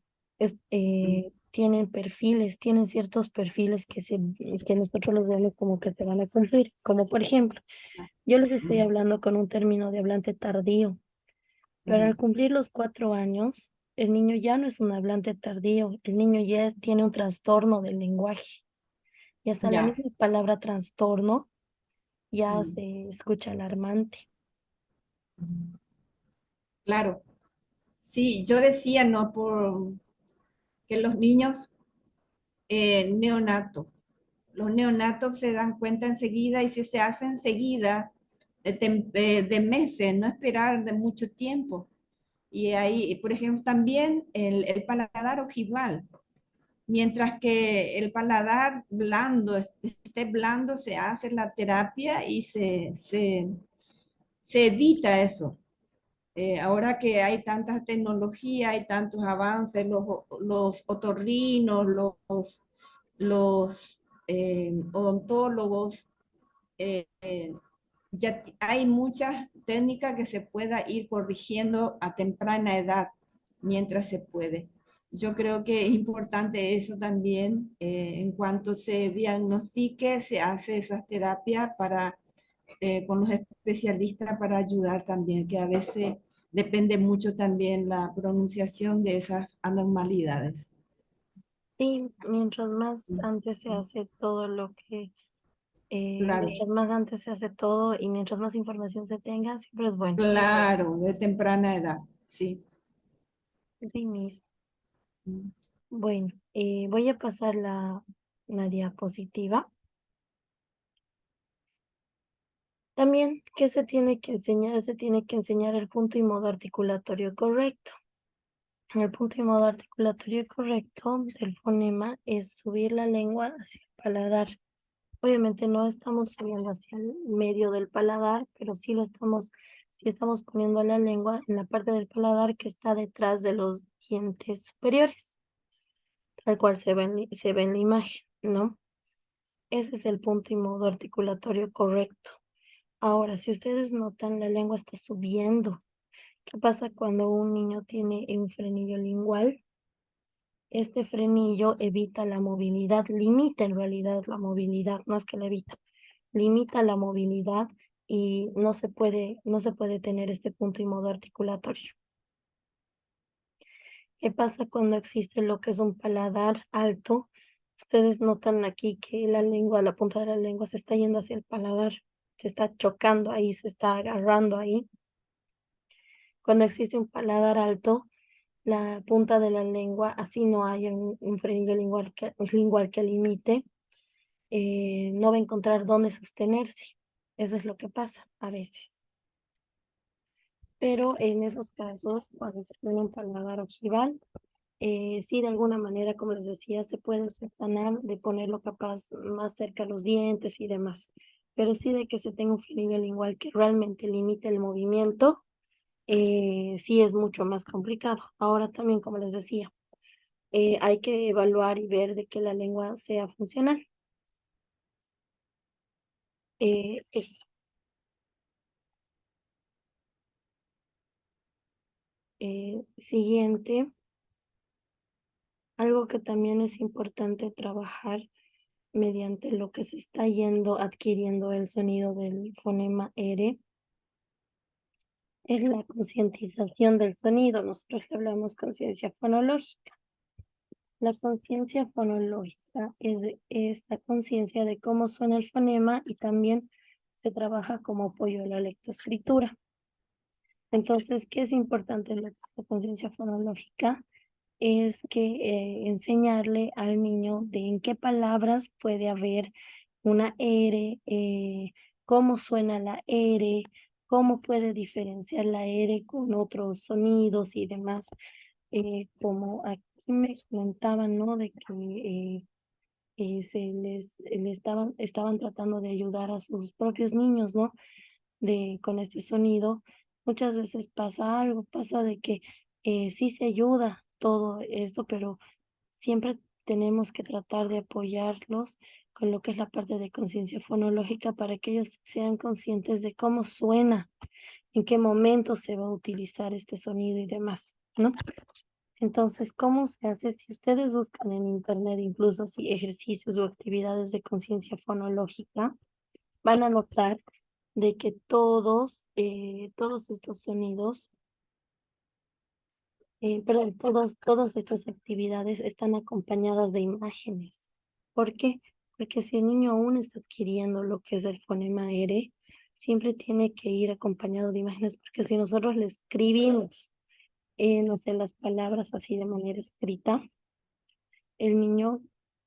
tienen perfiles, tienen ciertos perfiles que nosotros los vemos como que se van a cumplir. Como por ejemplo, yo les estoy hablando con un término de hablante tardío, pero al cumplir los 4 años, el niño ya no es un hablante tardío, el niño ya tiene un trastorno del lenguaje. Y hasta la ya. misma palabra trastorno ya se escucha alarmante. Claro. Sí, yo decía, ¿no? Por que los niños neonatos, los neonatos se dan cuenta enseguida y si se hace enseguida, de meses, no esperar de mucho tiempo. Y ahí, por ejemplo, también el paladar ojival. Mientras que el paladar blando, esté blando, se hace la terapia y se evita eso. Ahora que hay tanta tecnología, hay tantos avances, los otorrinos, los odontólogos, ya hay muchas técnicas que se pueda ir corrigiendo a temprana edad mientras se puede. Yo creo que es importante eso también, en cuanto se diagnostique, se hace esa terapia con los especialistas para ayudar también, que a veces depende mucho también la pronunciación de esas anormalidades. Sí, mientras más Mm, antes se mm, hace todo lo que, Claro, mientras más antes se hace todo y mientras más información se tenga, siempre es bueno. claro, de temprana edad, sí. Sí mismo. Mm. Bueno, voy a pasar la diapositiva. También, ¿qué se tiene que enseñar? Se tiene que enseñar el punto y modo articulatorio correcto. El punto y modo articulatorio correcto del fonema es subir la lengua hacia el paladar. Obviamente no estamos subiendo hacia el medio del paladar, pero sí estamos poniendo la lengua en la parte del paladar que está detrás de los dientes superiores, tal cual se ve en la imagen, ¿no? Ese es el punto y modo articulatorio correcto. Ahora, si ustedes notan, la lengua está subiendo. ¿Qué pasa cuando un niño tiene un frenillo lingual? Este frenillo evita la movilidad, limita en realidad la movilidad, no es que la evita, limita la movilidad y no se puede tener este punto y modo articulatorio. ¿Qué pasa cuando existe lo que es un paladar alto? Ustedes notan aquí que la lengua, la punta de la lengua se está yendo hacia el paladar, se está chocando ahí, se está agarrando ahí. Cuando existe un paladar alto, la punta de la lengua, así no haya un frenillo lingual que limite, no va a encontrar dónde sostenerse. Eso es lo que pasa a veces. Pero en esos casos, cuando se tiene un paladar ojival, sí, de alguna manera, como les decía, se puede subsanar de ponerlo capaz más cerca a los dientes y demás. Pero sí de que se tenga un frenillo lingual que realmente limite el movimiento, sí es mucho más complicado. Ahora también, como les decía, hay que evaluar y ver de que la lengua sea funcional. Eso. Siguiente, algo que también es importante trabajar mediante lo que se está yendo adquiriendo el sonido del fonema R es la concientización del sonido. Nosotros le hablamos conciencia fonológica. La conciencia fonológica es esta conciencia de cómo suena el fonema y también se trabaja como apoyo a la lectoescritura. Entonces, ¿qué es importante en la conciencia fonológica? Es que enseñarle al niño de en qué palabras puede haber una R, cómo suena la R, cómo puede diferenciar la R con otros sonidos y demás. Como aquí me comentaban, ¿no? De que estaban tratando de ayudar a sus propios niños, ¿no? Con este sonido. Muchas veces pasa algo, pasa de que sí se ayuda todo esto, pero siempre tenemos que tratar de apoyarlos con lo que es la parte de conciencia fonológica para que ellos sean conscientes de cómo suena, en qué momento se va a utilizar este sonido y demás, ¿no? Entonces, ¿cómo se hace? Si ustedes buscan en internet incluso así ejercicios o actividades de conciencia fonológica, van a notar de que todos estos sonidos, perdón, todas estas actividades están acompañadas de imágenes. ¿Por qué? Porque si el niño aún está adquiriendo lo que es el fonema R, siempre tiene que ir acompañado de imágenes, porque si nosotros le escribimos, no sé, las palabras así de manera escrita, el niño,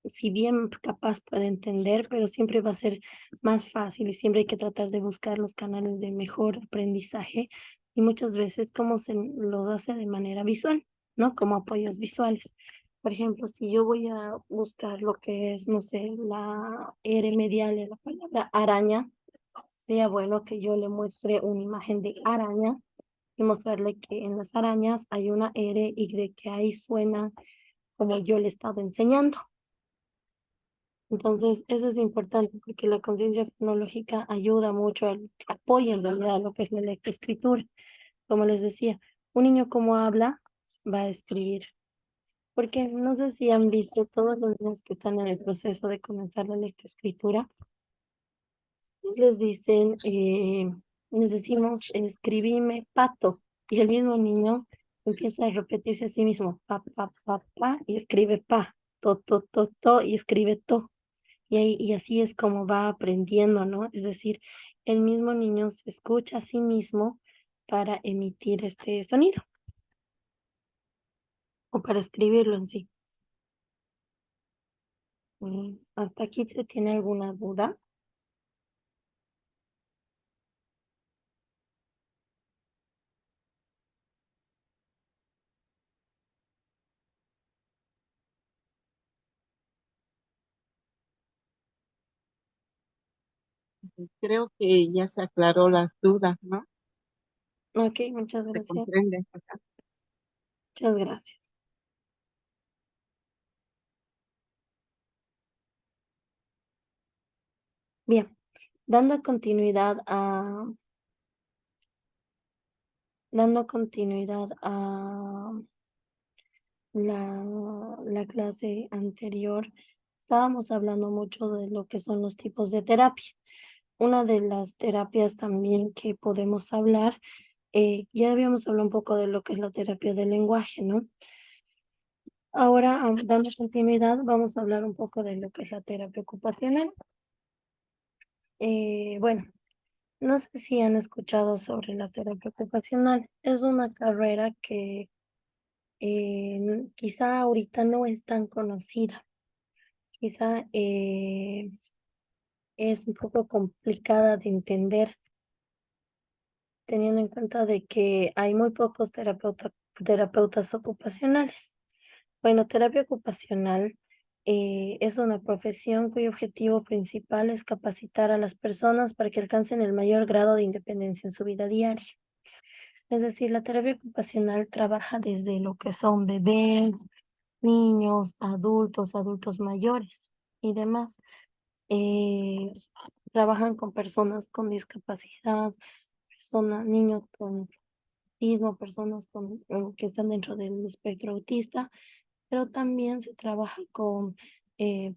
si bien capaz puede entender, pero siempre va a ser más fácil y siempre hay que tratar de buscar los canales de mejor aprendizaje y muchas veces como se los hace de manera visual, ¿no? Como apoyos visuales. Por ejemplo, si yo voy a buscar lo que es, no sé, la R medial de la palabra araña, sería bueno que yo le muestre una imagen de araña y mostrarle que en las arañas hay una R y de que ahí suena como yo le he estado enseñando. Entonces, eso es importante porque la conciencia fonológica ayuda mucho, apoya en realidad lo que es la lectoescritura. Como les decía, un niño como habla, va a escribir. Porque no sé si han visto todos los niños que están en el proceso de comenzar la lectoescritura, les dicen, les decimos, escribime pato. Y el mismo niño empieza a repetirse a sí mismo, pa, y escribe pa, to, y escribe to. Y así es como va aprendiendo, ¿no? Es decir, el mismo niño se escucha a sí mismo para emitir este sonido o para escribirlo en sí. ¿Hasta aquí se tiene alguna duda? Creo que ya se aclaró las dudas, ¿no? Ok, muchas Se gracias. comprende. Ajá. Muchas gracias. Bien, dando continuidad a, dando continuidad a la clase anterior, estábamos hablando mucho de lo que son los tipos de terapia. Una de las terapias también que podemos hablar, ya habíamos hablado un poco de lo que es la terapia del lenguaje, ¿no? Ahora, dando continuidad, vamos a hablar un poco de lo que es la terapia ocupacional. Bueno, no sé si han escuchado sobre la terapia ocupacional. Es una carrera que quizá ahorita no es tan conocida. Quizá es un poco complicada de entender, teniendo en cuenta de que hay muy pocos terapeutas ocupacionales. Bueno, terapia ocupacional es una profesión cuyo objetivo principal es capacitar a las personas para que alcancen el mayor grado de independencia en su vida diaria. Es decir, la terapia ocupacional trabaja desde lo que son bebés, niños, adultos mayores y demás. Eh, Trabajan con personas con discapacidad, niños con autismo, personas que están dentro del espectro autista, pero también se trabaja con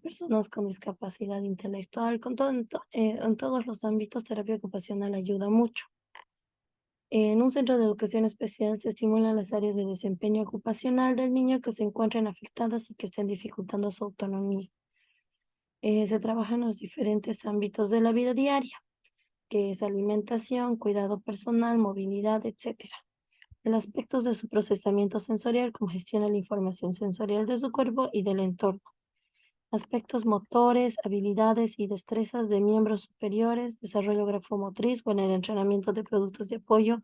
personas con discapacidad intelectual, con todo, en todos los ámbitos, terapia ocupacional ayuda mucho. En un centro de educación especial se estimulan las áreas de desempeño ocupacional del niño que se encuentren afectadas y que estén dificultando su autonomía. Se trabaja en los diferentes ámbitos de la vida diaria, que es alimentación, cuidado personal, movilidad, etcétera. En aspectos de su procesamiento sensorial, como gestiona la información sensorial de su cuerpo y del entorno. Aspectos motores, habilidades y destrezas de miembros superiores, desarrollo grafomotriz con el entrenamiento de productos de apoyo,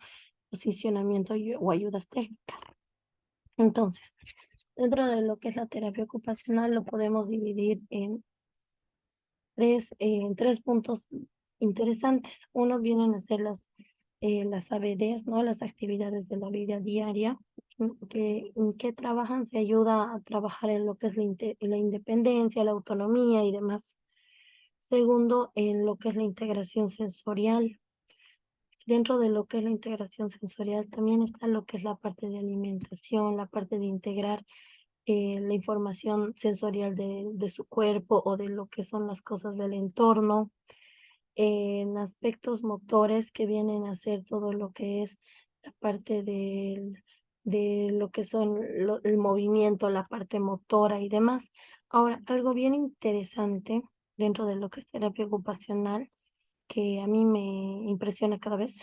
posicionamiento o ayudas técnicas. Entonces, dentro de lo que es la terapia ocupacional lo podemos dividir en tres puntos interesantes. Uno vienen a ser las ABDs, ¿no? Las actividades de la vida diaria, en que trabajan, se ayuda a trabajar en lo que es la independencia, la autonomía y demás. Segundo, en lo que es la integración sensorial. Dentro de lo que es la integración sensorial también está lo que es la parte de alimentación, la parte de integrar la información sensorial de su cuerpo o de lo que son las cosas del entorno, en aspectos motores que vienen a ser todo lo que es la parte de lo que son el movimiento, la parte motora y demás. Ahora, algo bien interesante dentro de lo que es terapia ocupacional, que a mí me impresiona cada vez,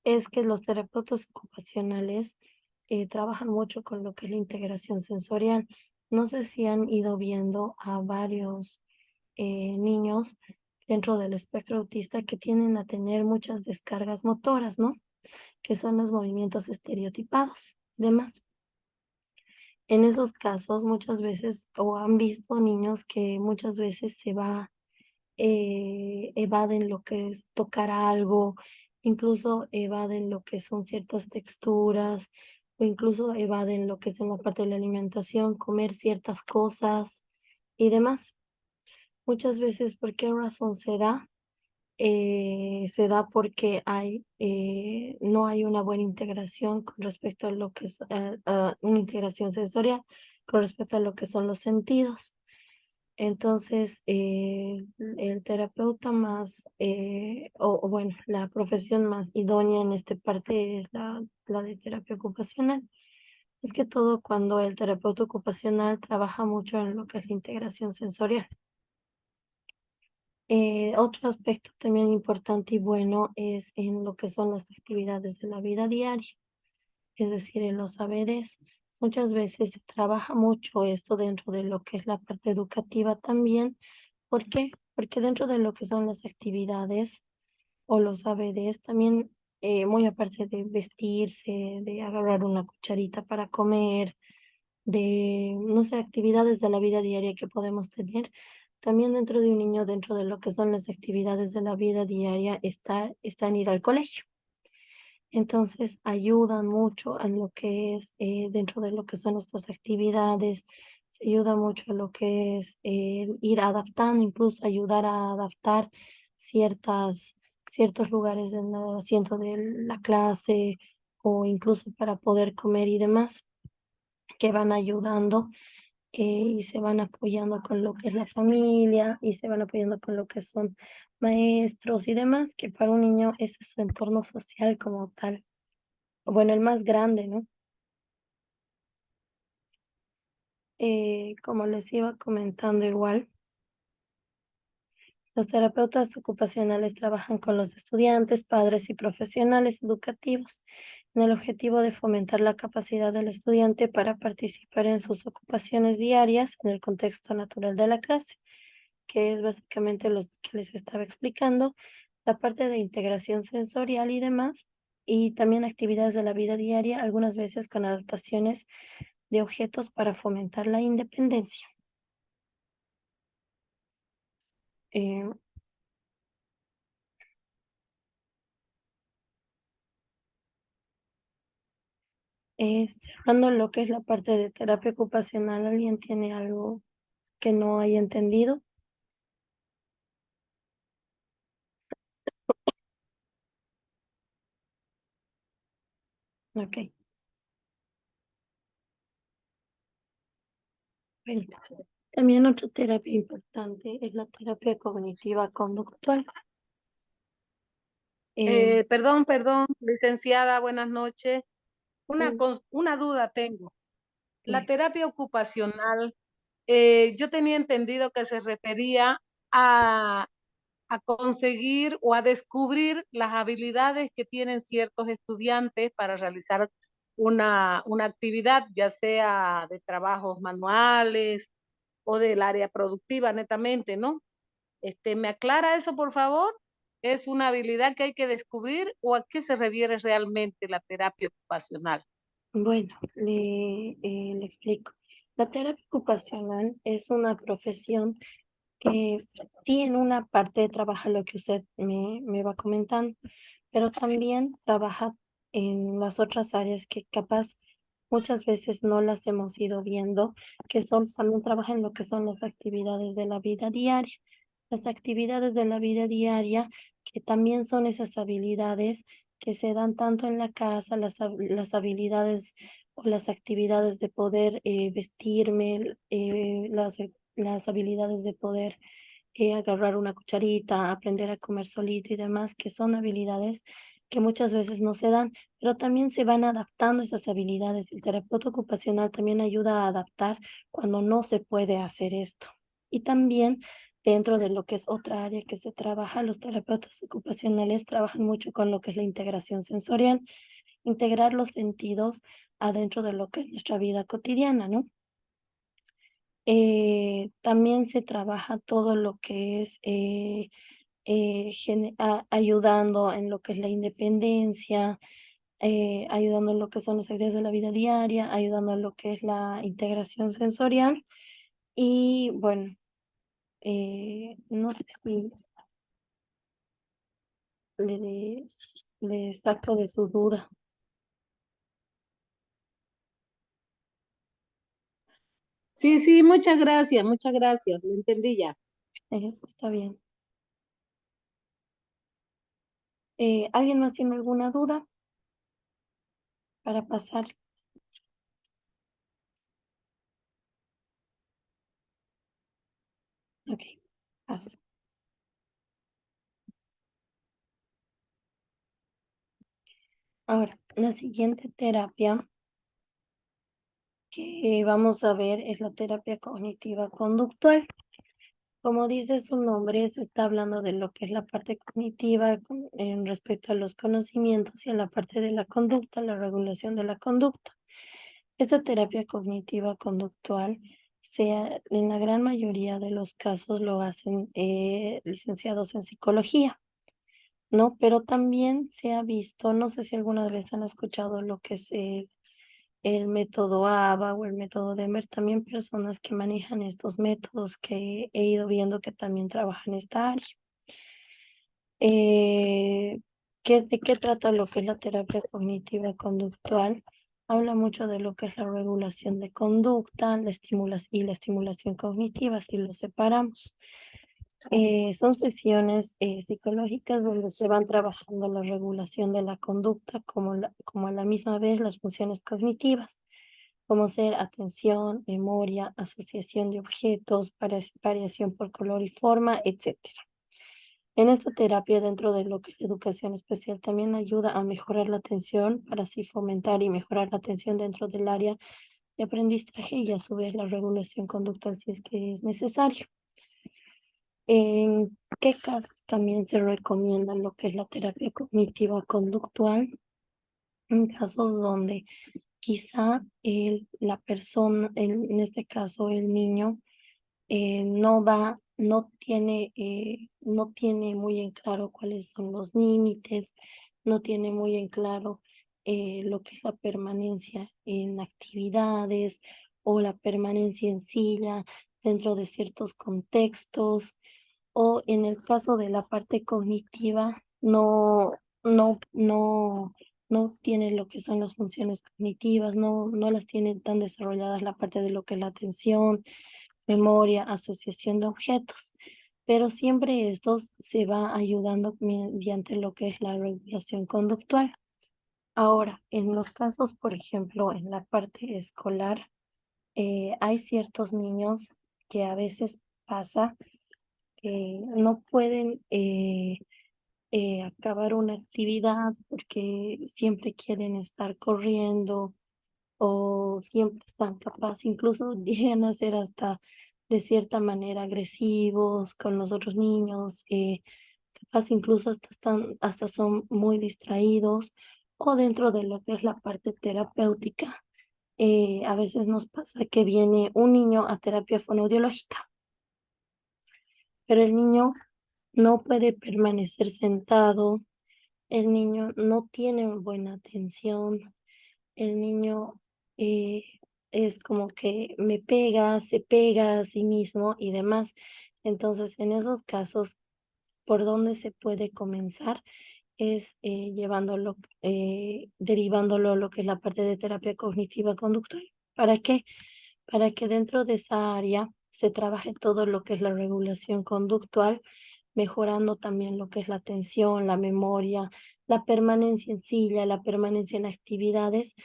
es que los terapeutas ocupacionales trabajan mucho con lo que es la integración sensorial. No sé si han ido viendo a varios niños dentro del espectro autista que tienden a tener muchas descargas motoras, ¿no? que son los movimientos estereotipados y demás. En esos casos, muchas veces, o han visto niños que muchas veces evaden lo que es tocar algo, incluso evaden lo que son ciertas texturas, o incluso evaden lo que es en la parte de la alimentación, comer ciertas cosas y demás. Muchas veces, ¿por qué razón se da? Se da porque no hay una buena integración con respecto a lo que es a una integración sensorial con respecto a lo que son los sentidos. Entonces, el terapeuta más, o bueno, la profesión más idónea en esta parte es la de terapia ocupacional. Es que todo cuando el terapeuta ocupacional trabaja mucho en lo que es la integración sensorial. Otro aspecto también importante y bueno es en lo que son las actividades de la vida diaria, es decir, en los saberes. Muchas veces se trabaja mucho esto dentro de lo que es la parte educativa también. ¿Por qué? Porque dentro de lo que son las actividades o los saberes, también muy aparte de vestirse, de agarrar una cucharita para comer, de, no sé, actividades de la vida diaria que podemos tener. También dentro de un niño, dentro de lo que son las actividades de la vida diaria, está en ir al colegio. Entonces, ayudan mucho en lo que es, dentro de lo que son estas actividades, se ayuda mucho en lo que es ir adaptando, incluso ayudar a adaptar ciertos lugares en el asiento de la clase o incluso para poder comer y demás, que van ayudando y se van apoyando con lo que es la familia y se van apoyando con lo que son maestros y demás, que para un niño ese es su entorno social como tal. Bueno, el más grande, ¿no? Como les iba comentando igual, los terapeutas ocupacionales trabajan con los estudiantes, padres y profesionales educativos en el objetivo de fomentar la capacidad del estudiante para participar en sus ocupaciones diarias en el contexto natural de la clase, que es básicamente lo que les estaba explicando, la parte de integración sensorial y demás, y también actividades de la vida diaria, algunas veces con adaptaciones de objetos para fomentar la independencia. Eh, Cerrando lo que es la parte de terapia ocupacional, ¿alguien tiene algo que no haya entendido? Ok. Bueno, también otra terapia importante es la terapia cognitiva conductual. Perdón, licenciada, buenas noches. Mm, Una duda tengo. La bien. terapia ocupacional, yo tenía entendido que se refería a, a conseguir o a descubrir las habilidades que tienen ciertos estudiantes para realizar una actividad, ya sea de trabajos manuales o del área productiva, netamente, ¿no? ¿Me aclara eso, por favor? ¿Es una habilidad que hay que descubrir o a qué se refiere realmente la terapia ocupacional? Bueno, le explico. La terapia ocupacional es una profesión que sí en una parte trabaja lo que usted me va comentando, pero también trabaja en las otras áreas que capaz muchas veces no las hemos ido viendo, que son, también trabaja en lo que son las actividades de la vida diaria. Las actividades de la vida diaria, que también son esas habilidades que se dan tanto en la casa, las habilidades o las actividades de poder vestirme, las habilidades de poder agarrar una cucharita, aprender a comer solito y demás, que son habilidades que muchas veces no se dan, pero también se van adaptando esas habilidades. El terapeuta ocupacional también ayuda a adaptar cuando no se puede hacer esto. Y también dentro de lo que es otra área que se trabaja, los terapeutas ocupacionales trabajan mucho con lo que es la integración sensorial, integrar los sentidos adentro de lo que es nuestra vida cotidiana, ¿no? También se trabaja todo lo que es ayudando en lo que es la independencia, ayudando en lo que son las actividades de la vida diaria, ayudando en lo que es la integración sensorial. Y bueno, no sé si le saco de su duda. Sí, sí, muchas gracias, lo entendí ya. Está bien. ¿Alguien más tiene alguna duda para pasar? Ok, paso. Ahora, la siguiente terapia que vamos a ver es la terapia cognitiva conductual. Como dice su nombre, se está hablando de lo que es la parte cognitiva en respecto a los conocimientos y a la parte de la conducta, la regulación de la conducta. Esta terapia cognitiva conductual, en la gran mayoría de los casos lo hacen licenciados en psicología, ¿no? Pero también se ha visto, no sé si alguna vez han escuchado lo que es el método ABA o el método Demer, también personas que manejan estos métodos que he ido viendo que también trabajan en esta área. ¿De qué trata lo que es la terapia cognitiva conductual? Habla mucho de lo que es la regulación de conducta, la estimulación cognitiva, si lo separamos. Son sesiones psicológicas donde se van trabajando la regulación de la conducta como a la misma vez las funciones cognitivas, como ser atención, memoria, asociación de objetos, variación por color y forma, etcétera. En esta terapia, dentro de lo que es la educación especial, también ayuda a mejorar la atención para así fomentar y mejorar la atención dentro del área de aprendizaje y a su vez la regulación conductual si es que es necesario. ¿En qué casos también se recomienda lo que es la terapia cognitiva conductual? En casos donde quizá la persona, en este caso el niño, no tiene muy en claro cuáles son los límites, no tiene muy en claro lo que es la permanencia en actividades o la permanencia en silla dentro de ciertos contextos, o en el caso de la parte cognitiva, no, no, no tiene lo que son las funciones cognitivas, no las tiene tan desarrolladas la parte de lo que es la atención, memoria, asociación de objetos, pero siempre estos se va ayudando mediante lo que es la regulación conductual. Ahora, en los casos, por ejemplo, en la parte escolar, hay ciertos niños que a veces pasa que no pueden acabar una actividad porque siempre quieren estar corriendo o siempre están capaz, incluso llegan a ser hasta de cierta manera agresivos con los otros niños, capaz incluso hasta son muy distraídos, o dentro de lo que es la parte terapéutica. A veces nos pasa que viene un niño a terapia fonoaudiológica, pero el niño no puede permanecer sentado, el niño no tiene buena atención, el niño eh, es como que se pega a sí mismo y demás. Entonces, en esos casos, ¿por dónde se puede comenzar? Es derivándolo a lo que es la parte de terapia cognitiva conductual. ¿Para qué? Para que dentro de esa área se trabaje todo lo que es la regulación conductual, mejorando también lo que es la atención, la memoria, la permanencia en silla, la permanencia en actividades.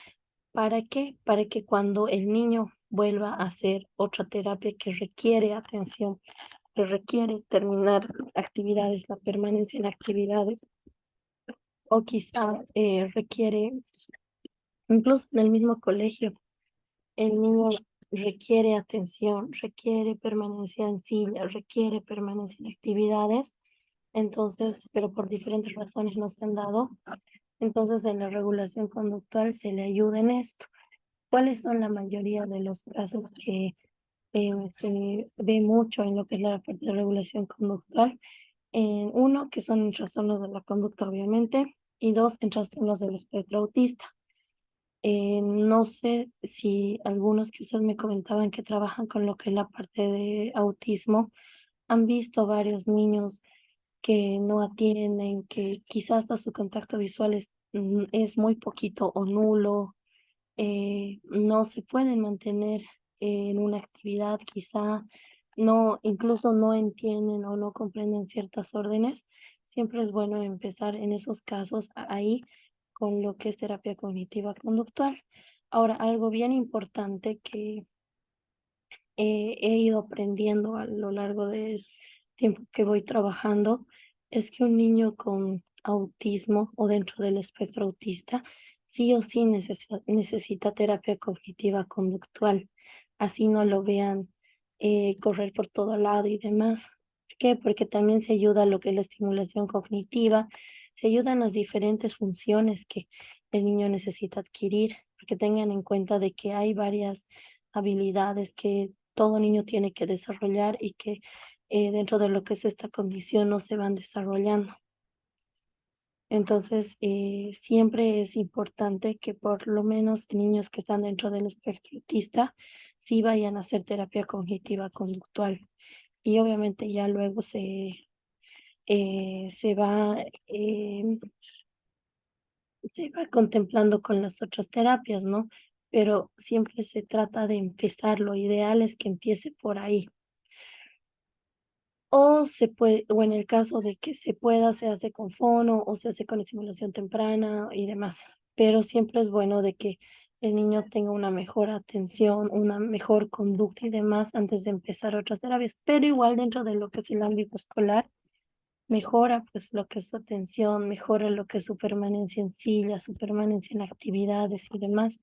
¿Para qué? Para que cuando el niño vuelva a hacer otra terapia que requiere atención, que requiere terminar actividades, la permanencia en actividades, o quizá requiere, incluso en el mismo colegio, el niño requiere atención, requiere permanencia en silla, requiere permanencia en actividades, entonces, pero por diferentes razones no se han dado. Entonces, en la regulación conductual se le ayuda en esto. ¿Cuáles son la mayoría de los casos que se ve mucho en lo que es la parte de regulación conductual? Uno, que son en trastornos de la conducta, obviamente, y dos, en trastornos del espectro autista. No sé si algunos que ustedes me comentaban que trabajan con lo que es la parte de autismo, han visto varios niños que no atienden, que quizás hasta su contacto visual es muy poquito o nulo, no se pueden mantener en una actividad, quizá no, incluso no entienden o no comprenden ciertas órdenes. Siempre es bueno empezar en esos casos ahí con lo que es terapia cognitiva conductual. Ahora, algo bien importante que he ido aprendiendo a lo largo del tiempo que voy trabajando es que un niño con autismo o dentro del espectro autista sí o sí necesita terapia cognitiva conductual. Así no lo vean correr por todo lado y demás. ¿Por qué? Porque también se ayuda a lo que es la estimulación cognitiva, se ayudan las diferentes funciones que el niño necesita adquirir, porque tengan en cuenta de que hay varias habilidades que todo niño tiene que desarrollar y que dentro de lo que es esta condición no se van desarrollando. Entonces, siempre es importante que por lo menos niños que están dentro del espectro autista sí vayan a hacer terapia cognitiva conductual. Y obviamente ya luego se va, se va contemplando con las otras terapias, ¿no? Pero siempre se trata de empezar. Lo ideal es que empiece por ahí. O se puede, o en el caso de que se pueda, se hace con fono o se hace con estimulación temprana y demás. Pero siempre es bueno de que el niño tenga una mejor atención, una mejor conducta y demás antes de empezar otras terapias. Pero igual dentro de lo que es el ámbito escolar, mejora pues lo que es su atención, mejora lo que es su permanencia en silla, su permanencia en actividades y demás,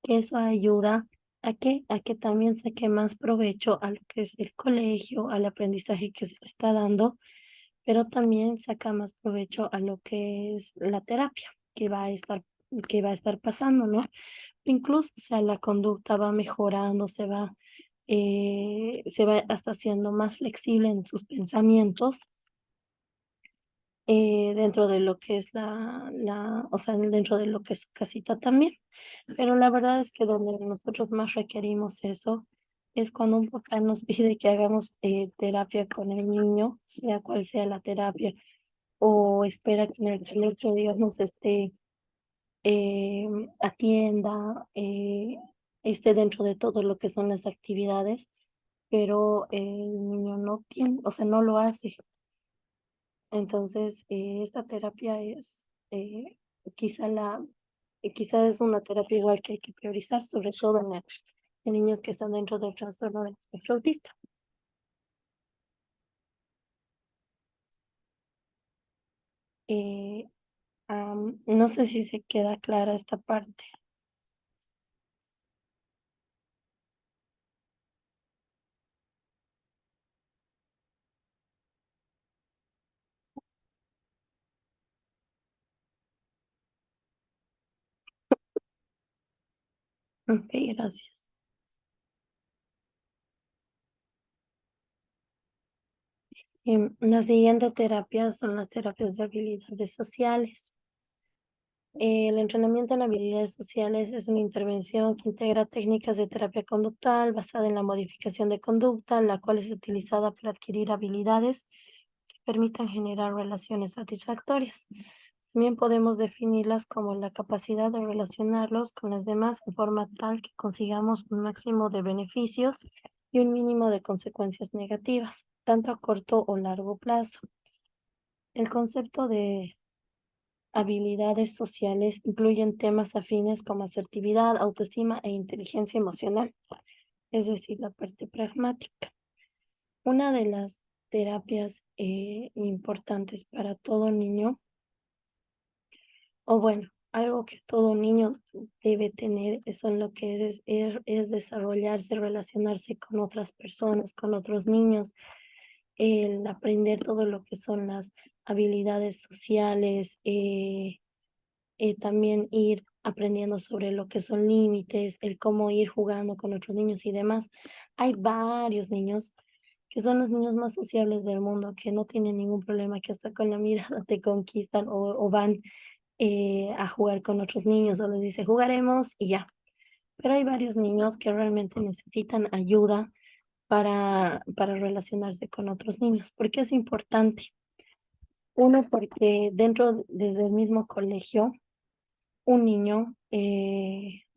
que eso ayuda a que también saque más provecho a lo que es el colegio, al aprendizaje que se le está dando, pero también saca más provecho a lo que es la terapia que va a estar pasando, ¿no? Incluso, o sea, la conducta va mejorando, se va hasta siendo más flexible en sus pensamientos dentro de lo que es o sea, dentro de lo que es su casita también. Pero la verdad es que donde nosotros más requerimos eso es cuando un papá nos pide que hagamos terapia con el niño, sea cual sea la terapia, o espera que en el colegio, digamos, eh, atienda, esté dentro de todo lo que son las actividades, pero el niño no tiene, o sea, no lo hace. Entonces, esta terapia es quizá quizá es una terapia igual que hay que priorizar, sobre todo en niños que están dentro del trastorno del espectro autista. Eh, no sé si se queda clara esta parte. Ok, gracias. La siguiente terapia son las terapias de habilidades sociales. El entrenamiento en habilidades sociales es una intervención que integra técnicas de terapia conductual basada en la modificación de conducta, la cual es utilizada para adquirir habilidades que permitan generar relaciones satisfactorias. También podemos definirlas como la capacidad de relacionarlos con los demás de forma tal que consigamos un máximo de beneficios y un mínimo de consecuencias negativas, tanto a corto o largo plazo. El concepto de habilidades sociales incluyen temas afines como asertividad, autoestima e inteligencia emocional, es decir, la parte pragmática. Una de las terapias importantes para todo niño, o bueno, algo que todo niño debe tener, son lo que es desarrollarse, relacionarse con otras personas, con otros niños, el aprender todo lo que son las habilidades sociales, también ir aprendiendo sobre lo que son límites, el cómo ir jugando con otros niños y demás. Hay varios niños que son los niños más sociables del mundo, que no tienen ningún problema, que hasta con la mirada te conquistan o van a jugar con otros niños o les dice jugaremos y ya. Pero hay varios niños que realmente necesitan ayuda para relacionarse con otros niños. ¿Por qué es importante? Uno, porque desde el mismo colegio, un niño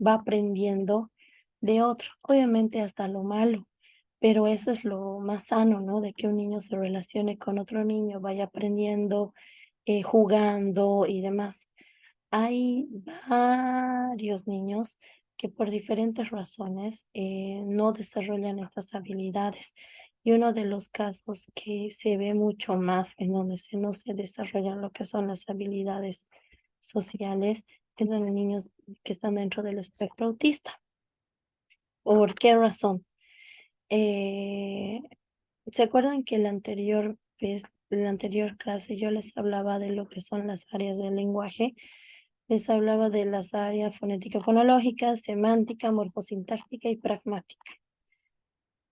va aprendiendo de otro, obviamente hasta lo malo, pero eso es lo más sano, ¿no? De que un niño se relacione con otro niño, vaya aprendiendo, jugando y demás. Hay varios niños que por diferentes razones no desarrollan estas habilidades. Y uno de los casos que se ve mucho más en donde no se desarrollan lo que son las habilidades sociales es en los niños que están dentro del espectro autista. ¿Por qué razón? Eh, ¿Se acuerdan que en la anterior clase yo les hablaba de lo que son las áreas del lenguaje? Les hablaba de las áreas fonético-fonológica, semántica, morfosintáctica y pragmática.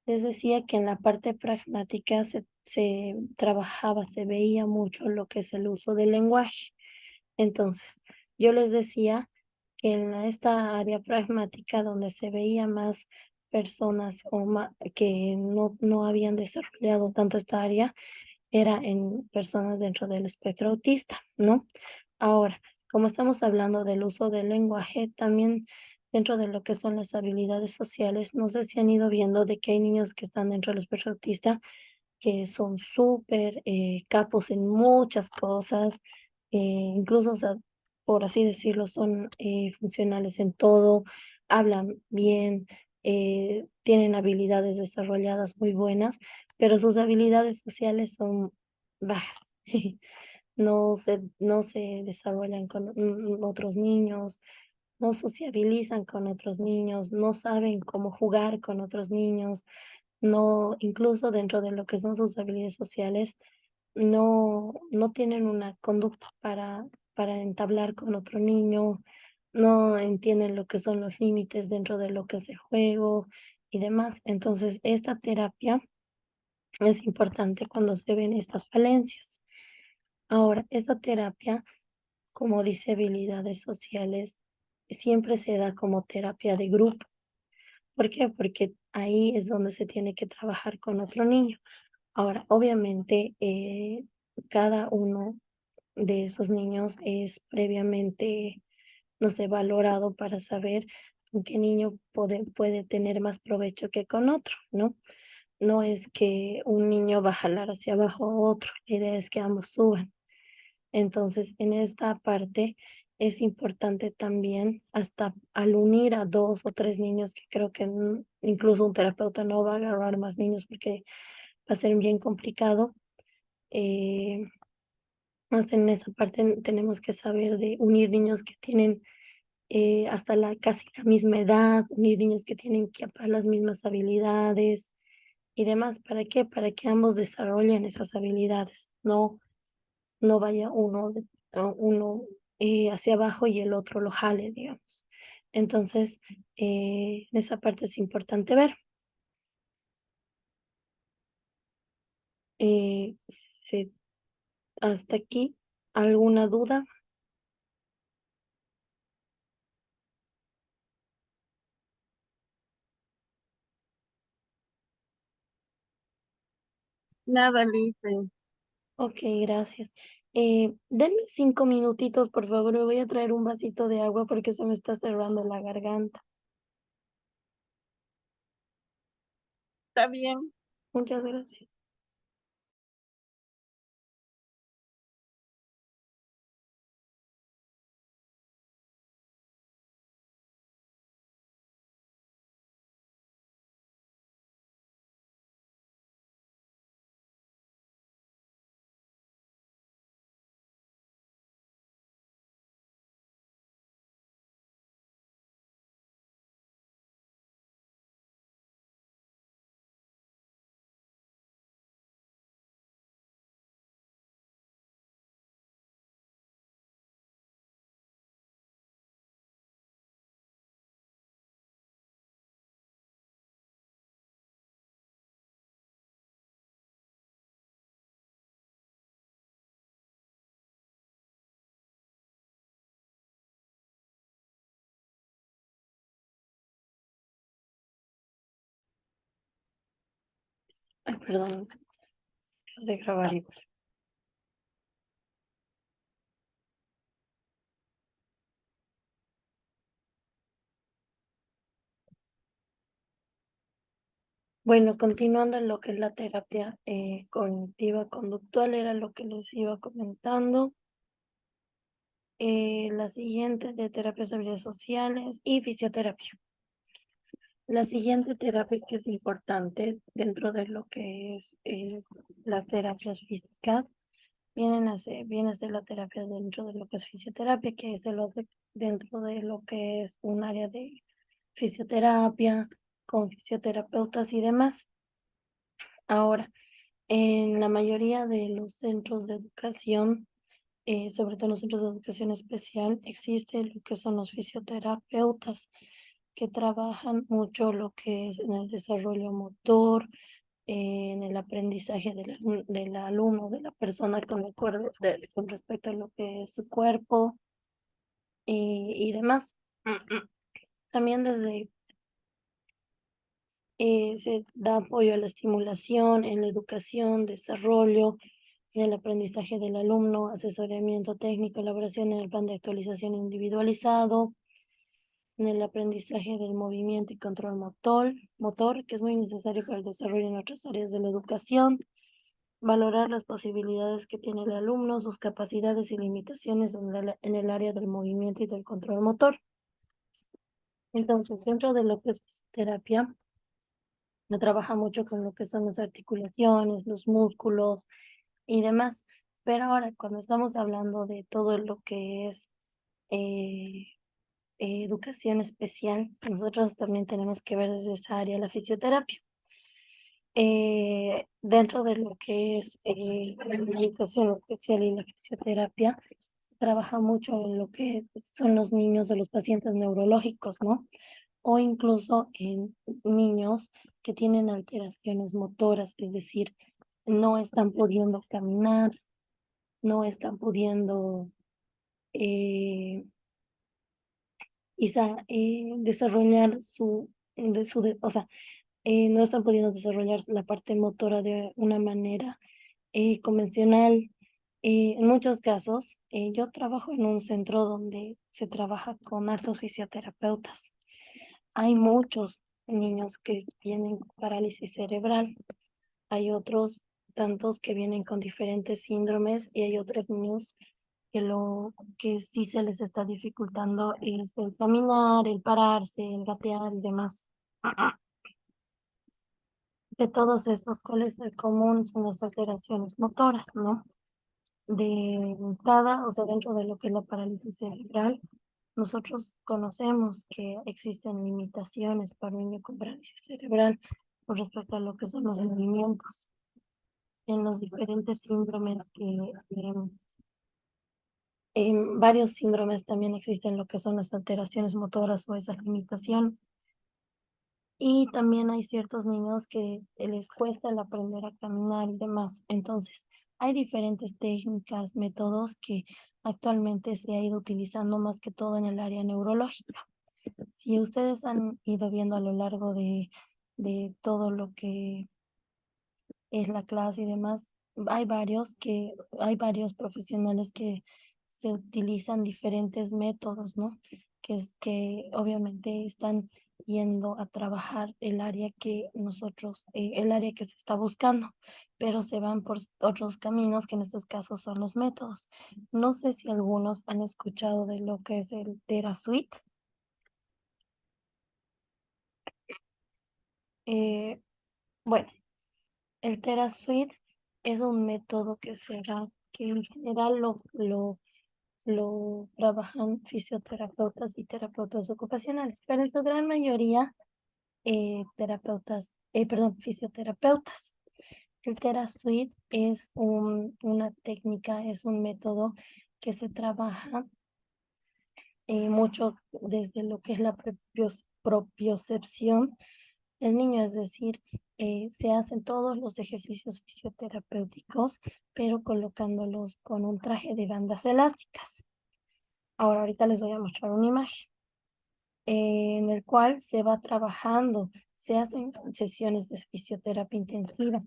Les decía que en la parte pragmática se trabajaba, se veía mucho lo que es el uso del lenguaje. Entonces, yo les decía que en esta área pragmática donde se veía más personas que no habían desarrollado tanto esta área, era en personas dentro del espectro autista, ¿no? Ahora, como estamos hablando del uso del lenguaje, también dentro de lo que son las habilidades sociales, no sé si han ido viendo de que hay niños que están dentro del espectro autista que son súper capos en muchas cosas, incluso, o sea, por así decirlo, son funcionales en todo, hablan bien, tienen habilidades desarrolladas muy buenas, pero sus habilidades sociales son bajas. No se desarrollan con otros niños, no sociabilizan con otros niños, no saben cómo jugar con otros niños, no, incluso dentro de lo que son sus habilidades sociales, no tienen una conducta para entablar con otro niño, no entienden lo que son los límites dentro de lo que es el juego y demás. Entonces, esta terapia es importante cuando se ven estas falencias. Ahora, esta terapia, como dice habilidades sociales, siempre se da como terapia de grupo. ¿Por qué? Porque ahí es donde se tiene que trabajar con otro niño. Ahora, obviamente, cada uno de esos niños es previamente, no sé, valorado para saber con qué niño puede tener más provecho que con otro, ¿no? No es que un niño va a jalar hacia abajo a otro, la idea es que ambos suban. Entonces, en esta parte es importante también, hasta al unir a 2 o 3 niños, que creo que incluso un terapeuta no va a agarrar más niños porque va a ser bien complicado. eh, Hasta en esa parte tenemos que saber de unir niños que tienen hasta casi la misma edad, unir niños que tienen capaz las mismas habilidades y demás. ¿Para qué? Para que ambos desarrollen esas habilidades, no vaya uno hacia abajo y el otro lo jale, digamos. Entonces, en esa parte es importante ver. Eh, se- Hasta aquí, ¿alguna duda? Nada, Lice. Ok, gracias. Denme 5 minutitos, por favor. Me voy a traer un vasito de agua porque se me está cerrando la garganta. Está bien. Muchas gracias. Ay, perdón, de grabar igual. Bueno, continuando en lo que es la terapia cognitiva conductual, era lo que les iba comentando. La siguiente de terapias de habilidades sociales y fisioterapia. La siguiente terapia que es importante dentro de lo que es las terapias físicas, viene a ser la terapia dentro de lo que es fisioterapia, que se lo hace dentro de lo que es un área de fisioterapia, con fisioterapeutas y demás. Ahora, en la mayoría de los centros de educación, sobre todo en los centros de educación especial, existe lo que son los fisioterapeutas que trabajan mucho lo que es en el desarrollo motor, en el aprendizaje del alumno, de la persona con respecto a lo que es su cuerpo y demás. También se da apoyo a la estimulación en la educación, desarrollo, en el aprendizaje del alumno, asesoramiento técnico, elaboración en el plan de actualización individualizado, en el aprendizaje del movimiento y control motor, que es muy necesario para el desarrollo en otras áreas de la educación, valorar las posibilidades que tiene el alumno, sus capacidades y limitaciones en el área del movimiento y del control motor. Entonces, dentro de lo que es fisioterapia, se trabaja mucho con lo que son las articulaciones, los músculos y demás. Pero ahora, cuando estamos hablando de todo lo que es eh, educación especial, nosotros también tenemos que ver desde esa área la fisioterapia. Dentro de lo que es la educación especial y la fisioterapia, se trabaja mucho en lo que son los niños de los pacientes neurológicos, ¿no? O incluso en niños que tienen alteraciones motoras, es decir, no están pudiendo caminar, no están pudiendo eh, desarrollar o sea, no están pudiendo desarrollar la parte motora de una manera convencional. En muchos casos, yo trabajo en un centro donde se trabaja con hartos fisioterapeutas. Hay muchos niños que tienen parálisis cerebral, hay otros tantos que vienen con diferentes síndromes y hay otros niños que sí se les está dificultando es el caminar, el pararse, el gatear y demás. De todos estos, ¿cuál es el común? Son las alteraciones motoras, ¿no? De entrada, o sea, dentro de lo que es la parálisis cerebral, nosotros conocemos que existen limitaciones para un niño con parálisis cerebral con respecto a lo que son los movimientos. En los diferentes síndromes en varios síndromes también existen lo que son las alteraciones motoras o esas limitaciones. Y también hay ciertos niños que les cuesta el aprender a caminar y demás. Entonces, hay diferentes técnicas, métodos que actualmente se ha ido utilizando más que todo en el área neurológica. Si ustedes han ido viendo a lo largo de todo lo que es la clase y demás, hay varios profesionales que se utilizan diferentes métodos, ¿no? Que obviamente están yendo a trabajar el área el área que se está buscando, pero se van por otros caminos que en estos casos son los métodos. No sé si algunos han escuchado de lo que es el TheraSuite. Bueno, el TheraSuite es un método que en general lo trabajan fisioterapeutas y terapeutas ocupacionales, pero en su gran mayoría fisioterapeutas. El TheraSuite es una técnica, es un método que se trabaja mucho desde lo que es la propiocepción del niño, es decir, se hacen todos los ejercicios fisioterapéuticos, pero colocándolos con un traje de bandas elásticas. Ahorita les voy a mostrar una imagen en el cual se va trabajando se hacen sesiones de fisioterapia intensiva.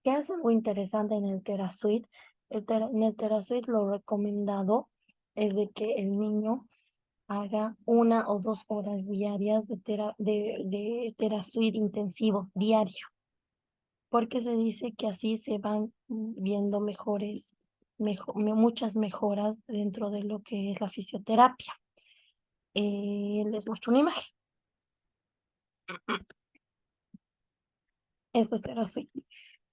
¿Qué es algo interesante en el TheraSuite? En el TheraSuite lo recomendado es de que el niño haga 1 o 2 horas diarias de TheraSuite intensivo, diario, porque se dice que así se van viendo muchas mejoras dentro de lo que es la fisioterapia. Les muestro una imagen. Esto es TheraSuite.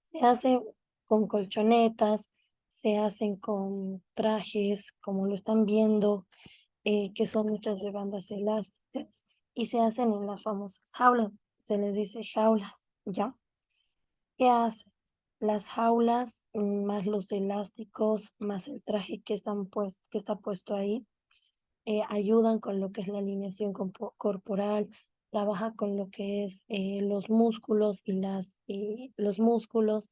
Se hace con colchonetas, se hacen con trajes, como lo están viendo, que son muchas de bandas elásticas, y se hacen en las famosas jaulas. Se les dice jaulas, ¿ya? ¿Qué hace? Las jaulas, más los elásticos, más el traje que está puesto ahí, ayudan con lo que es la alineación corporal, trabaja con lo que es los músculos los músculos,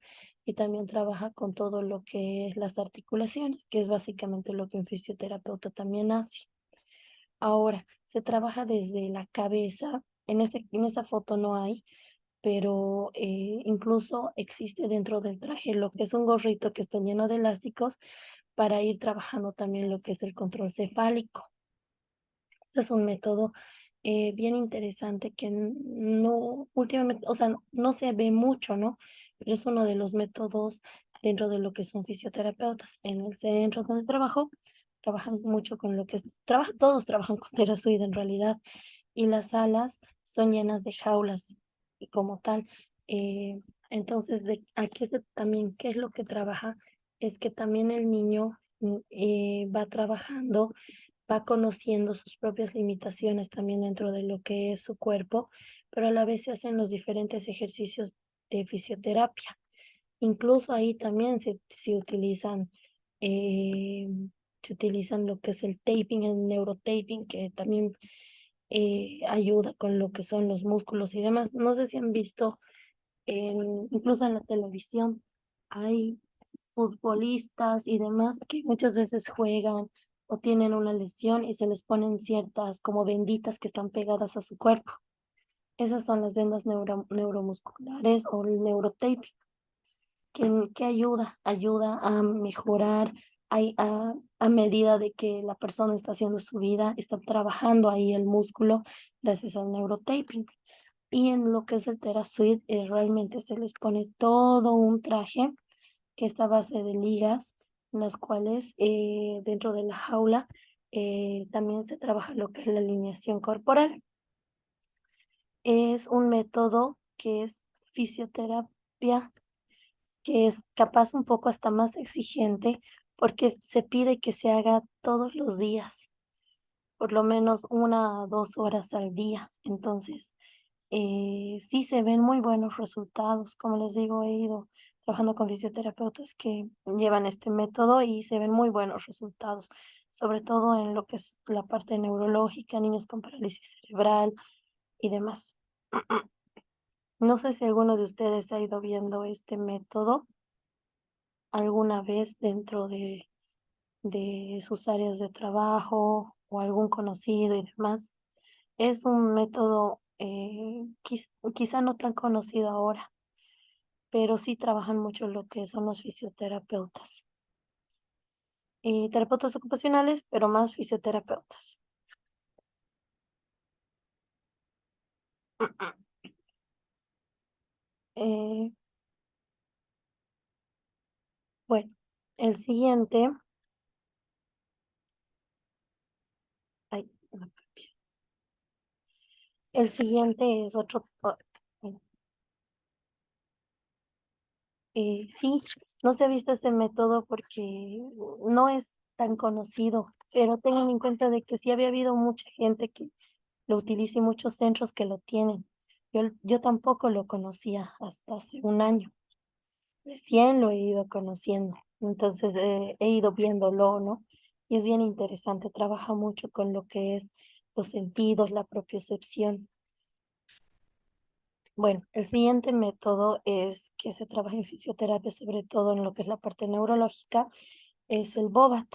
y también trabaja con todo lo que es las articulaciones, que es básicamente lo que un fisioterapeuta también hace. Ahora, se trabaja desde la cabeza. En esta foto no hay, pero incluso existe dentro del traje lo que es un gorrito que está lleno de elásticos para ir trabajando también lo que es el control cefálico. Ese es un método bien interesante que no últimamente, o sea, no se ve mucho, ¿no? Pero es uno de los métodos dentro de lo que son fisioterapeutas. En el centro donde trabajo, trabajan mucho con lo que es, todos trabajan con TheraSuite en realidad, y las salas son llenas de jaulas y como tal. eh, entonces, aquí también, ¿qué es lo que trabaja? Es que también el niño va trabajando, va conociendo sus propias limitaciones también dentro de lo que es su cuerpo, pero a la vez se hacen los diferentes ejercicios de fisioterapia. Incluso ahí también eh, se utilizan lo que es el taping, el neurotaping, que también ayuda con lo que son los músculos y demás. No sé si han visto, incluso en la televisión, hay futbolistas y demás que muchas veces juegan o tienen una lesión y se les ponen ciertas como benditas que están pegadas a su cuerpo. Esas son las vendas neuromusculares o el neurotaping, que ayuda a mejorar a medida de que la persona está haciendo su vida, está trabajando ahí el músculo gracias al neurotaping. Y en lo que es el TheraSuite, realmente se les pone todo un traje que está a base de ligas, en las cuales dentro de la jaula también se trabaja lo que es la alineación corporal. Es un método que es fisioterapia, que es capaz un poco hasta más exigente, porque se pide que se haga todos los días, por lo menos 1 o 2 horas al día. Entonces, sí se ven muy buenos resultados. Como les digo, he ido trabajando con fisioterapeutas que llevan este método y se ven muy buenos resultados, sobre todo en lo que es la parte neurológica, niños con parálisis cerebral y demás. No sé si alguno de ustedes ha ido viendo este método alguna vez dentro de sus áreas de trabajo o algún conocido y demás. Es un método quizá no tan conocido ahora, pero sí trabajan mucho lo que son los fisioterapeutas. Y terapeutas ocupacionales, pero más fisioterapeutas. Eh, bueno, el siguiente, ay, no cambié. El siguiente es otro. Sí, no se ha visto este método porque no es tan conocido, pero tengan en cuenta de que sí había habido mucha gente que lo utiliza y muchos centros que lo tienen. Yo tampoco lo conocía hasta hace un año. Recién lo he ido conociendo. Entonces he ido viéndolo, ¿no? Y es bien interesante. Trabaja mucho con lo que es los sentidos, la propiocepción. Bueno, el siguiente método es que se trabaja en fisioterapia, sobre todo en lo que es la parte neurológica, es el BOBAT.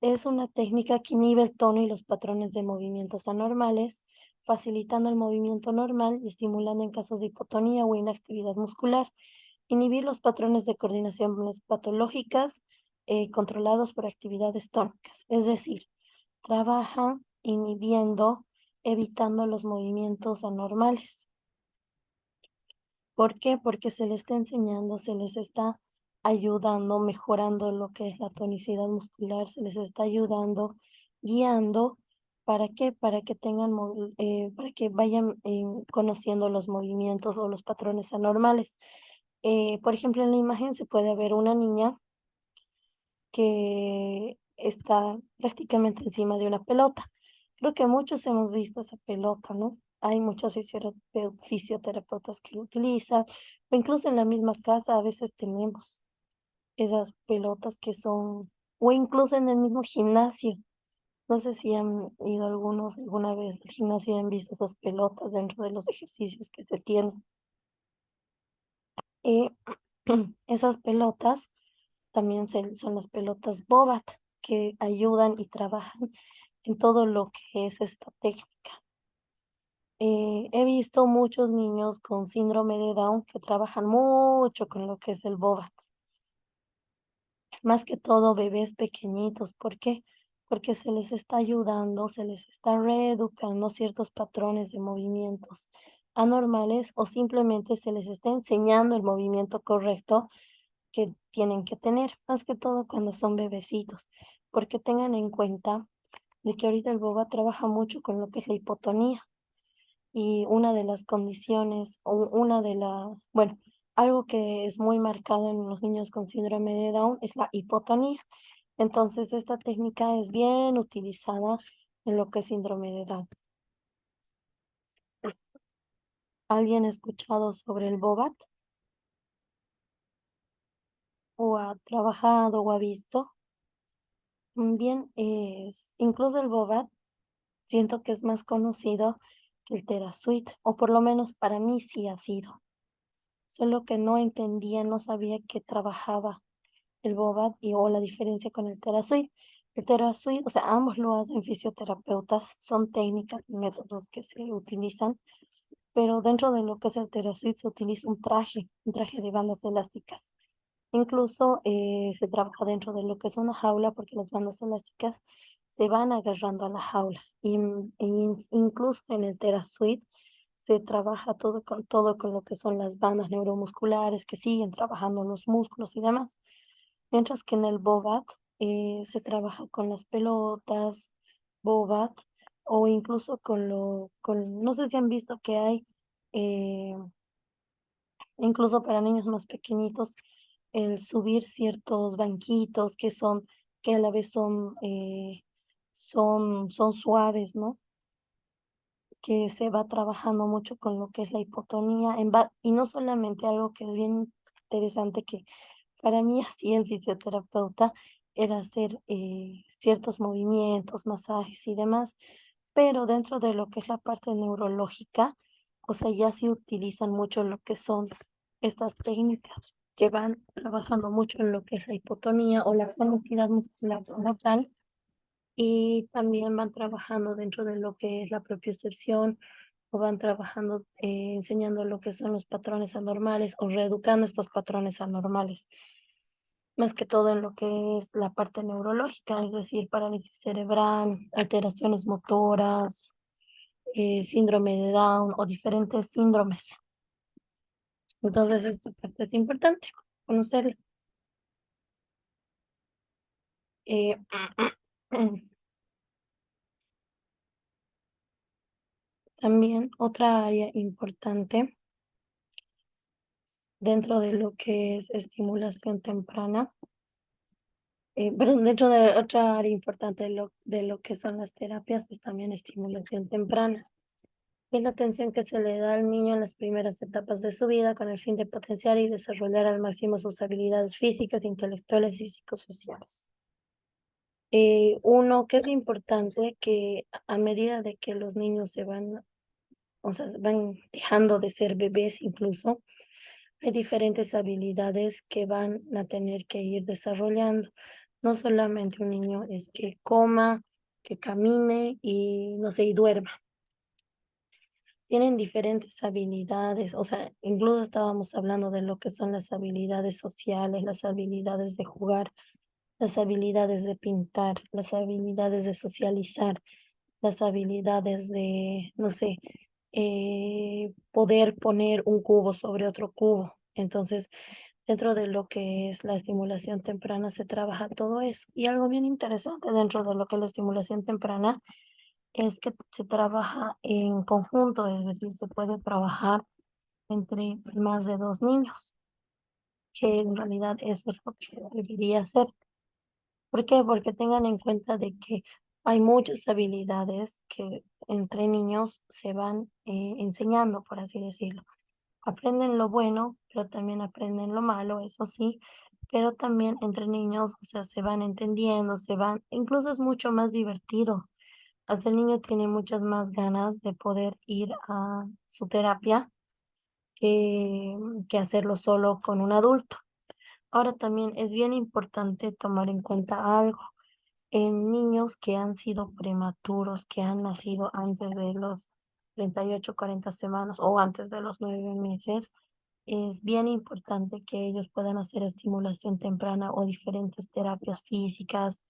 Es una técnica que inhibe el tono y los patrones de movimientos anormales, facilitando el movimiento normal y estimulando en casos de hipotonía o inactividad muscular. Inhibir los patrones de coordinación patológicas controlados por actividades tónicas. Es decir, trabajan inhibiendo, evitando los movimientos anormales. ¿Por qué? Porque se les está enseñando, se les está ayudando, mejorando lo que es la tonicidad muscular, se les está ayudando, guiando. ¿Para qué? Para que tengan, para que vayan conociendo los movimientos o los patrones anormales. Por ejemplo, en la imagen se puede ver una niña que está prácticamente encima de una pelota. Creo que muchos hemos visto esa pelota, ¿no? Hay muchos fisioterapeutas que lo utilizan, o incluso en la misma casa a veces tenemos esas pelotas que son, o incluso en el mismo gimnasio. No sé si han ido algunos alguna vez al gimnasio y han visto esas pelotas dentro de los ejercicios que se tienen. Eh, esas pelotas también son las pelotas Bobat, que ayudan y trabajan en todo lo que es esta técnica. He visto muchos niños con síndrome de Down que trabajan mucho con lo que es el Bobat. Más que todo bebés pequeñitos. ¿Por qué? Porque se les está ayudando, se les está reeducando ciertos patrones de movimientos anormales o simplemente se les está enseñando el movimiento correcto que tienen que tener, más que todo cuando son bebecitos, porque tengan en cuenta de que ahorita el boba trabaja mucho con lo que es la hipotonía y una de las condiciones o una de las, bueno, algo que es muy marcado en los niños con síndrome de Down es la hipotonía. Entonces, esta técnica es bien utilizada en lo que es síndrome de Down. ¿Alguien ha escuchado sobre el bobat? ¿O ha trabajado o ha visto? Bien, incluso el bobat siento que es más conocido que el TheraSuite, o por lo menos para mí sí ha sido. Solo que no entendía, no sabía que trabajaba el Bobat y o la diferencia con el TheraSuite. El TheraSuite, o sea, ambos lo hacen fisioterapeutas, son técnicas y métodos que se utilizan, pero dentro de lo que es el TheraSuite se utiliza un traje de bandas elásticas. Incluso se trabaja dentro de lo que es una jaula porque las bandas elásticas se van agarrando a la jaula. Incluso en el TheraSuite se trabaja todo con lo que son las bandas neuromusculares que siguen trabajando los músculos y demás. Mientras que en el Bobat se trabaja con las pelotas, Bobat, o incluso no sé si han visto que hay, eh, incluso para niños más pequeñitos, el subir ciertos banquitos que a la vez son suaves, ¿no? Que se va trabajando mucho con lo que es la hipotonía, y no solamente algo que es bien interesante, que para mí así el fisioterapeuta era hacer ciertos movimientos, masajes y demás, pero dentro de lo que es la parte neurológica, o sea, ya se utilizan mucho lo que son estas técnicas que van trabajando mucho en lo que es la hipotonía o la tonicidad muscular como tal, y también van trabajando dentro de lo que es la propiocepción o van trabajando, enseñando lo que son los patrones anormales o reeducando estos patrones anormales, más que todo en lo que es la parte neurológica, es decir, parálisis cerebral, alteraciones motoras, síndrome de Down o diferentes síndromes. Entonces, esta parte es importante conocerla. Eh, También otra área importante dentro de lo que es estimulación temprana, perdón, dentro de otra área importante de lo que son las terapias es también estimulación temprana. Es la atención que se le da al niño en las primeras etapas de su vida con el fin de potenciar y desarrollar al máximo sus habilidades físicas, intelectuales y psicosociales. Uno, que es importante que a medida de que los niños o sea, van dejando de ser bebés incluso, hay diferentes habilidades que van a tener que ir desarrollando. No solamente un niño es que coma, que camine y no sé, y duerma. tienen diferentes habilidades, o sea, incluso estábamos hablando de lo que son las habilidades sociales, las habilidades de jugar, las habilidades de pintar, las habilidades de socializar, las habilidades de, no sé, poder poner un cubo sobre otro cubo. Entonces, dentro de lo que es la estimulación temprana se trabaja todo eso. Y algo bien interesante dentro de lo que es la estimulación temprana es que se trabaja en conjunto, es decir, se puede trabajar entre más de dos niños, que en realidad eso es lo que se debería hacer. ¿Por qué? Porque tengan en cuenta de que hay muchas habilidades que entre niños se van enseñando, por así decirlo. Aprenden lo bueno, pero también aprenden lo malo, eso sí, pero también entre niños, o sea, se van entendiendo, se van, incluso es mucho más divertido. Hasta el niño tiene muchas más ganas de poder ir a su terapia que, que hacerlo solo con un adulto. Ahora también es bien importante tomar en cuenta algo. En niños que han sido prematuros, que han nacido antes de los 38 40 semanas o antes de los 9 meses, es bien importante que ellos puedan hacer estimulación temprana o diferentes terapias físicas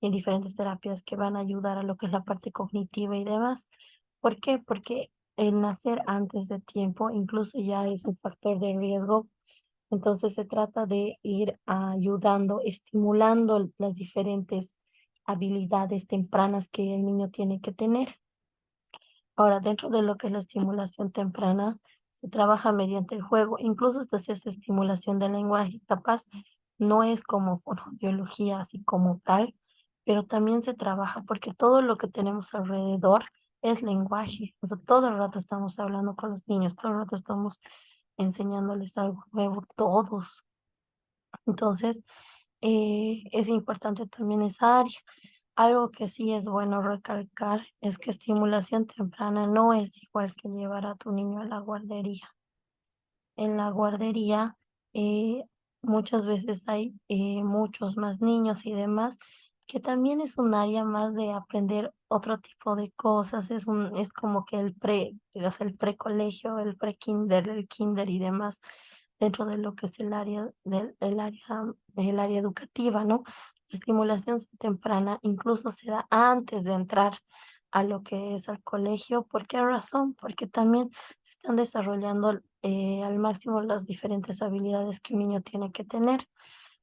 y diferentes terapias que van a ayudar a lo que es la parte cognitiva y demás. ¿Por qué? Porque el nacer antes de tiempo incluso ya es un factor de riesgo. Entonces se trata de ir ayudando, estimulando las diferentes habilidades tempranas que el niño tiene que tener. Ahora, dentro de lo que es la estimulación temprana, se trabaja mediante el juego, incluso hasta se hace estimulación del lenguaje. Capaz no es como fonoaudiología así como tal, pero también se trabaja porque todo lo que tenemos alrededor es lenguaje. O sea, todo el rato estamos hablando con los niños, todo el rato estamos enseñándoles algo nuevo, todos. Entonces, es importante también esa área. Algo que sí es bueno recalcar es que estimulación temprana no es igual que llevar a tu niño a la guardería. En la guardería eh, muchas veces hay muchos más niños y demás, que también es un área más de aprender otro tipo de cosas. Es como que o sea, el precolegio, el prekinder, el kinder y demás dentro de lo que es el área educativa, ¿no? La estimulación temprana incluso se da antes de entrar a lo que es al colegio. ¿Por qué razón? Porque también se están desarrollando al máximo las diferentes habilidades que un niño tiene que tener.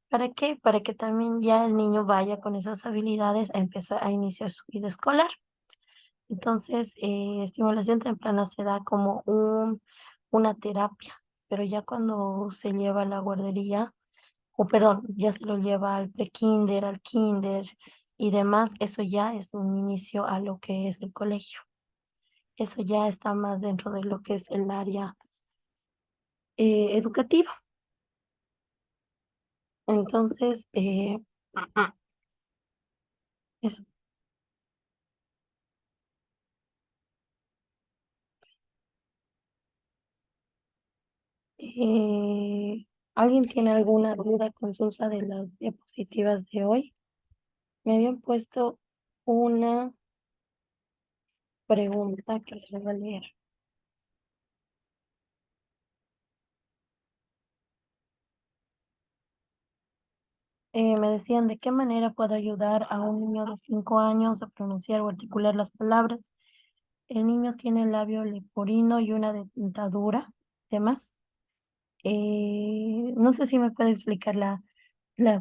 ¿Para qué? Para que también ya el niño vaya con esas habilidades a empezar a iniciar su vida escolar. Entonces, estimulación temprana se da como una terapia, pero ya cuando se lleva a la guardería, o perdón, ya se lo lleva al prekinder, al kinder y demás, eso ya es un inicio a lo que es el colegio. Eso ya está más dentro de lo que es el área educativa. Entonces, eso. ¿Alguien tiene alguna duda, consulta de las diapositivas de hoy? Me habían puesto una pregunta que se va a leer. Me decían, ¿de qué manera puedo ayudar a un niño de 5 años a pronunciar o articular las palabras? El niño tiene el labio leporino y una dentadura, ¿demás? No sé si me puede explicar la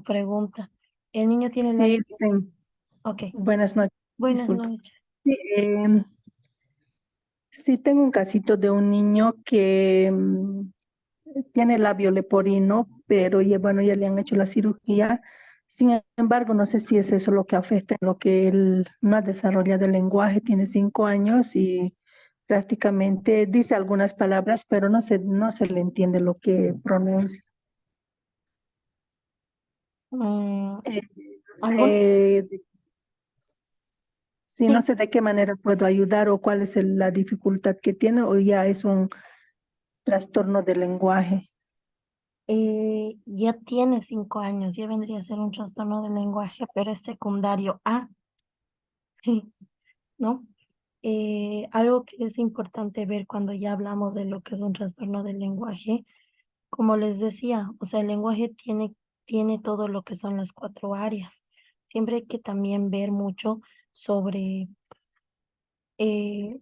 pregunta. El niño tiene el Sí, labio... dicen, Ok, buenas noches, buenas disculpe. noches. Sí, sí tengo un casito de un niño que tiene labio leporino, pero ya, bueno, ya le han hecho la cirugía. Sin embargo, no sé si es eso lo que afecta en lo que él no ha desarrollado el lenguaje, tiene 5 años y prácticamente dice algunas palabras, pero no se le entiende lo que pronuncia. Mm, Eh, ¿algún? eh, sí, no Sí, sé de qué manera puedo ayudar o cuál es la dificultad que tiene o ya es un trastorno del lenguaje. ya tiene 5 años, ya vendría a ser un trastorno del lenguaje, pero es secundario A, ¿no? Algo que es importante ver cuando ya hablamos de lo que es un trastorno del lenguaje, como les decía, o sea, el lenguaje tiene todo lo que son las 4 áreas. Siempre hay que también ver mucho sobre eh,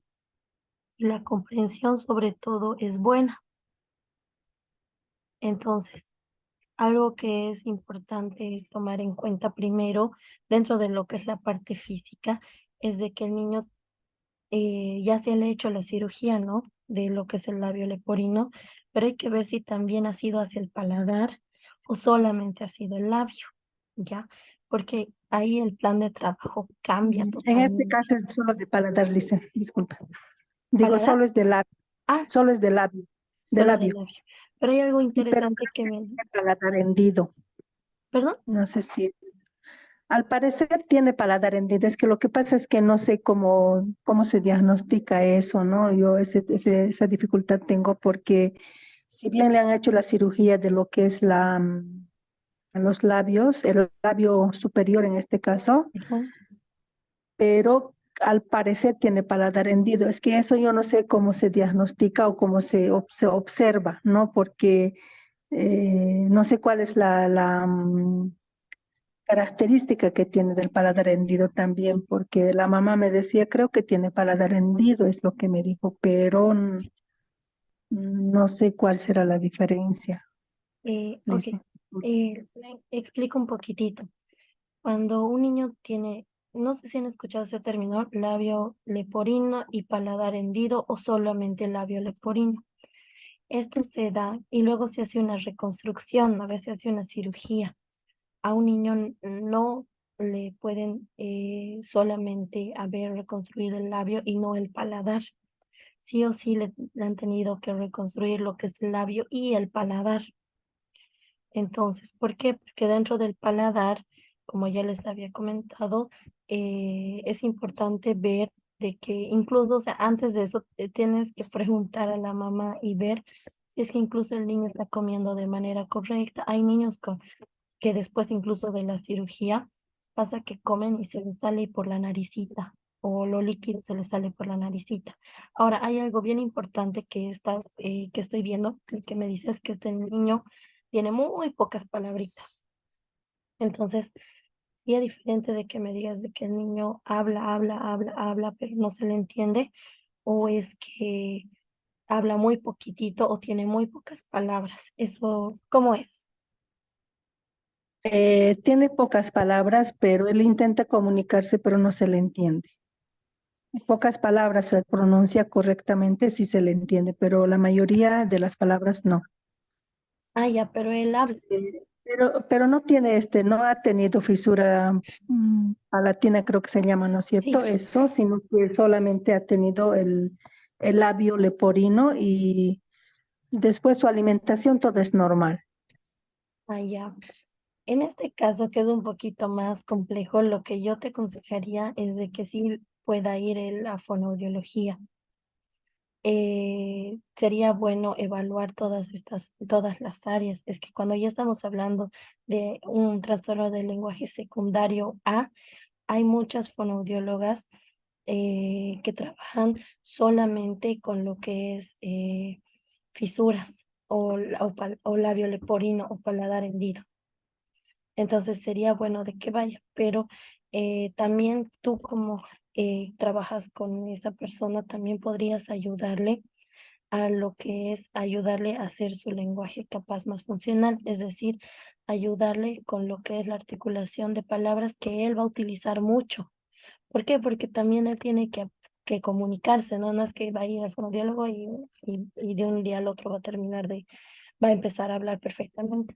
la comprensión, sobre todo, es buena. Entonces, algo que es importante tomar en cuenta primero, dentro de lo que es la parte física, es de que el niño ya se le ha hecho la cirugía, ¿no? De lo que es el labio leporino, pero hay que ver si también ha sido hacia el paladar o solamente ha sido el labio, ¿ya? Porque ahí el plan de trabajo cambia En este totalmente. caso es solo de paladar, Lisa, disculpa. Digo, ¿Paladar? solo es de labio, Ah, solo es de labio, de solo del labio. labio. Pero hay algo Y pero interesante creo que que me... tiene paladar hendido. ¿Perdón? No sé si. Al parecer tiene paladar hendido. Es que lo que pasa es que no sé cómo se diagnostica eso, ¿no? Yo esa dificultad tengo porque si bien le han hecho la cirugía de lo que es los labios, el labio superior en este caso, Perdón. pero al parecer tiene paladar hendido. Es que eso yo no sé cómo se diagnostica o cómo se observa, ¿no? Porque no sé cuál es la característica que tiene del paladar hendido también, porque la mamá me decía, creo que tiene paladar hendido, es lo que me dijo, pero no sé cuál será la diferencia, Ok, Lisa. le explico un poquitito. Cuando un niño tiene, no sé si han escuchado ese término, labio leporino y paladar hendido o solamente labio leporino. Esto se da y luego se hace una reconstrucción, a veces se hace una cirugía. A un niño no le pueden solamente haber reconstruido el labio y no el paladar. Sí o sí le han tenido que reconstruir lo que es el labio y el paladar. Entonces, ¿por qué? Porque dentro del paladar, como ya les había comentado, es importante ver de que incluso, o sea, antes de eso, tienes que preguntar a la mamá y ver si es que incluso el niño está comiendo de manera correcta. Hay niños que después incluso de la cirugía pasa que comen y se les sale por la naricita o lo líquido se les sale por la naricita. Ahora, hay algo bien importante que estoy viendo, que me dices que este niño tiene muy pocas palabritas. Entonces, y diferente de que me digas de que el niño habla, pero no se le entiende, o es que habla muy poquitito o tiene muy pocas palabras. Eso, ¿cómo es? Tiene pocas palabras, pero él intenta comunicarse, pero no se le entiende. Pocas palabras se pronuncia correctamente, sí se le entiende, pero la mayoría de las palabras no. Ah, ya, pero él habla. Pero no tiene no ha tenido fisura palatina, creo que se llama, ¿no es cierto? Sí. Eso, sino que solamente ha tenido el labio leporino y después su alimentación todo es normal. Ah, ya. En este caso, que es un poquito más complejo, lo que yo te aconsejaría es de que sí pueda ir él a fonoaudiología. Sería bueno evaluar todas las áreas. Es que cuando ya estamos hablando de un trastorno del lenguaje secundario A, hay muchas fonoaudiólogas que trabajan solamente con lo que es fisuras o labio leporino o paladar hendido. Entonces sería bueno de que vaya, pero también tú como trabajas con esa persona, también podrías ayudarle a lo que es ayudarle a hacer su lenguaje capaz más funcional, es decir, ayudarle con lo que es la articulación de palabras que él va a utilizar mucho. ¿Por qué? Porque también él tiene que comunicarse, ¿no? No es que va a ir al fonodiólogo y de un día al otro va a empezar a hablar perfectamente,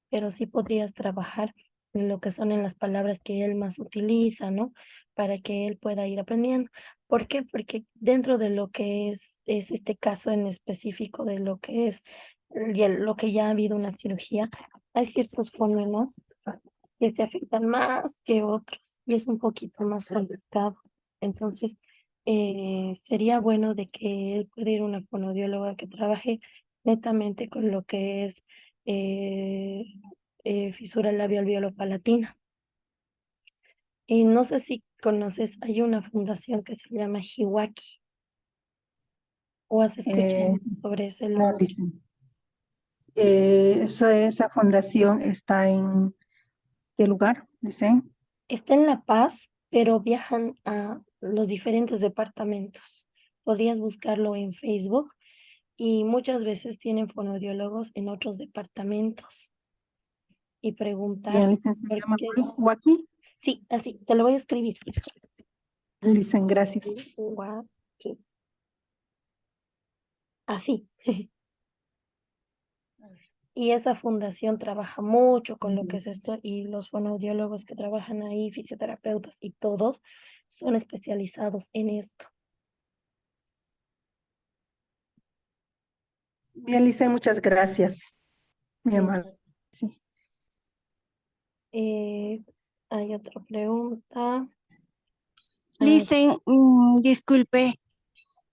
pero sí podrías trabajar en lo que son en las palabras que él más utiliza, ¿no? Para que él pueda ir aprendiendo. ¿Por qué? Porque dentro de lo que es este caso en específico de lo que es lo que ya ha habido una cirugía, hay ciertos fonemas que se afectan más que otros y es un poquito más complicado. Entonces, sería bueno de que él pueda ir a una fonoaudióloga que trabaje netamente con lo que es eh, fisura labial palatina. Y no sé si conoces, hay una fundación que se llama Hiwaki, o has escuchado Eh, sobre ese no, lugar. Licen. Esa fundación está en ¿qué lugar? Licen. Está en La Paz, pero viajan a los diferentes departamentos. Podrías buscarlo en Facebook y muchas veces tienen fonoaudiólogos en otros departamentos y preguntar Bien, Licen, se por llama qué. Huaki. Sí, así, te lo voy a escribir. Licen, gracias. Huaki. Así. Y esa fundación trabaja mucho con lo que es esto y los fonoaudiólogos que trabajan ahí, fisioterapeutas y todos son especializados en esto. Bien, Licen, muchas gracias. Mi Eh, amable. Sí. eh, Hay otra pregunta. Licen, disculpe,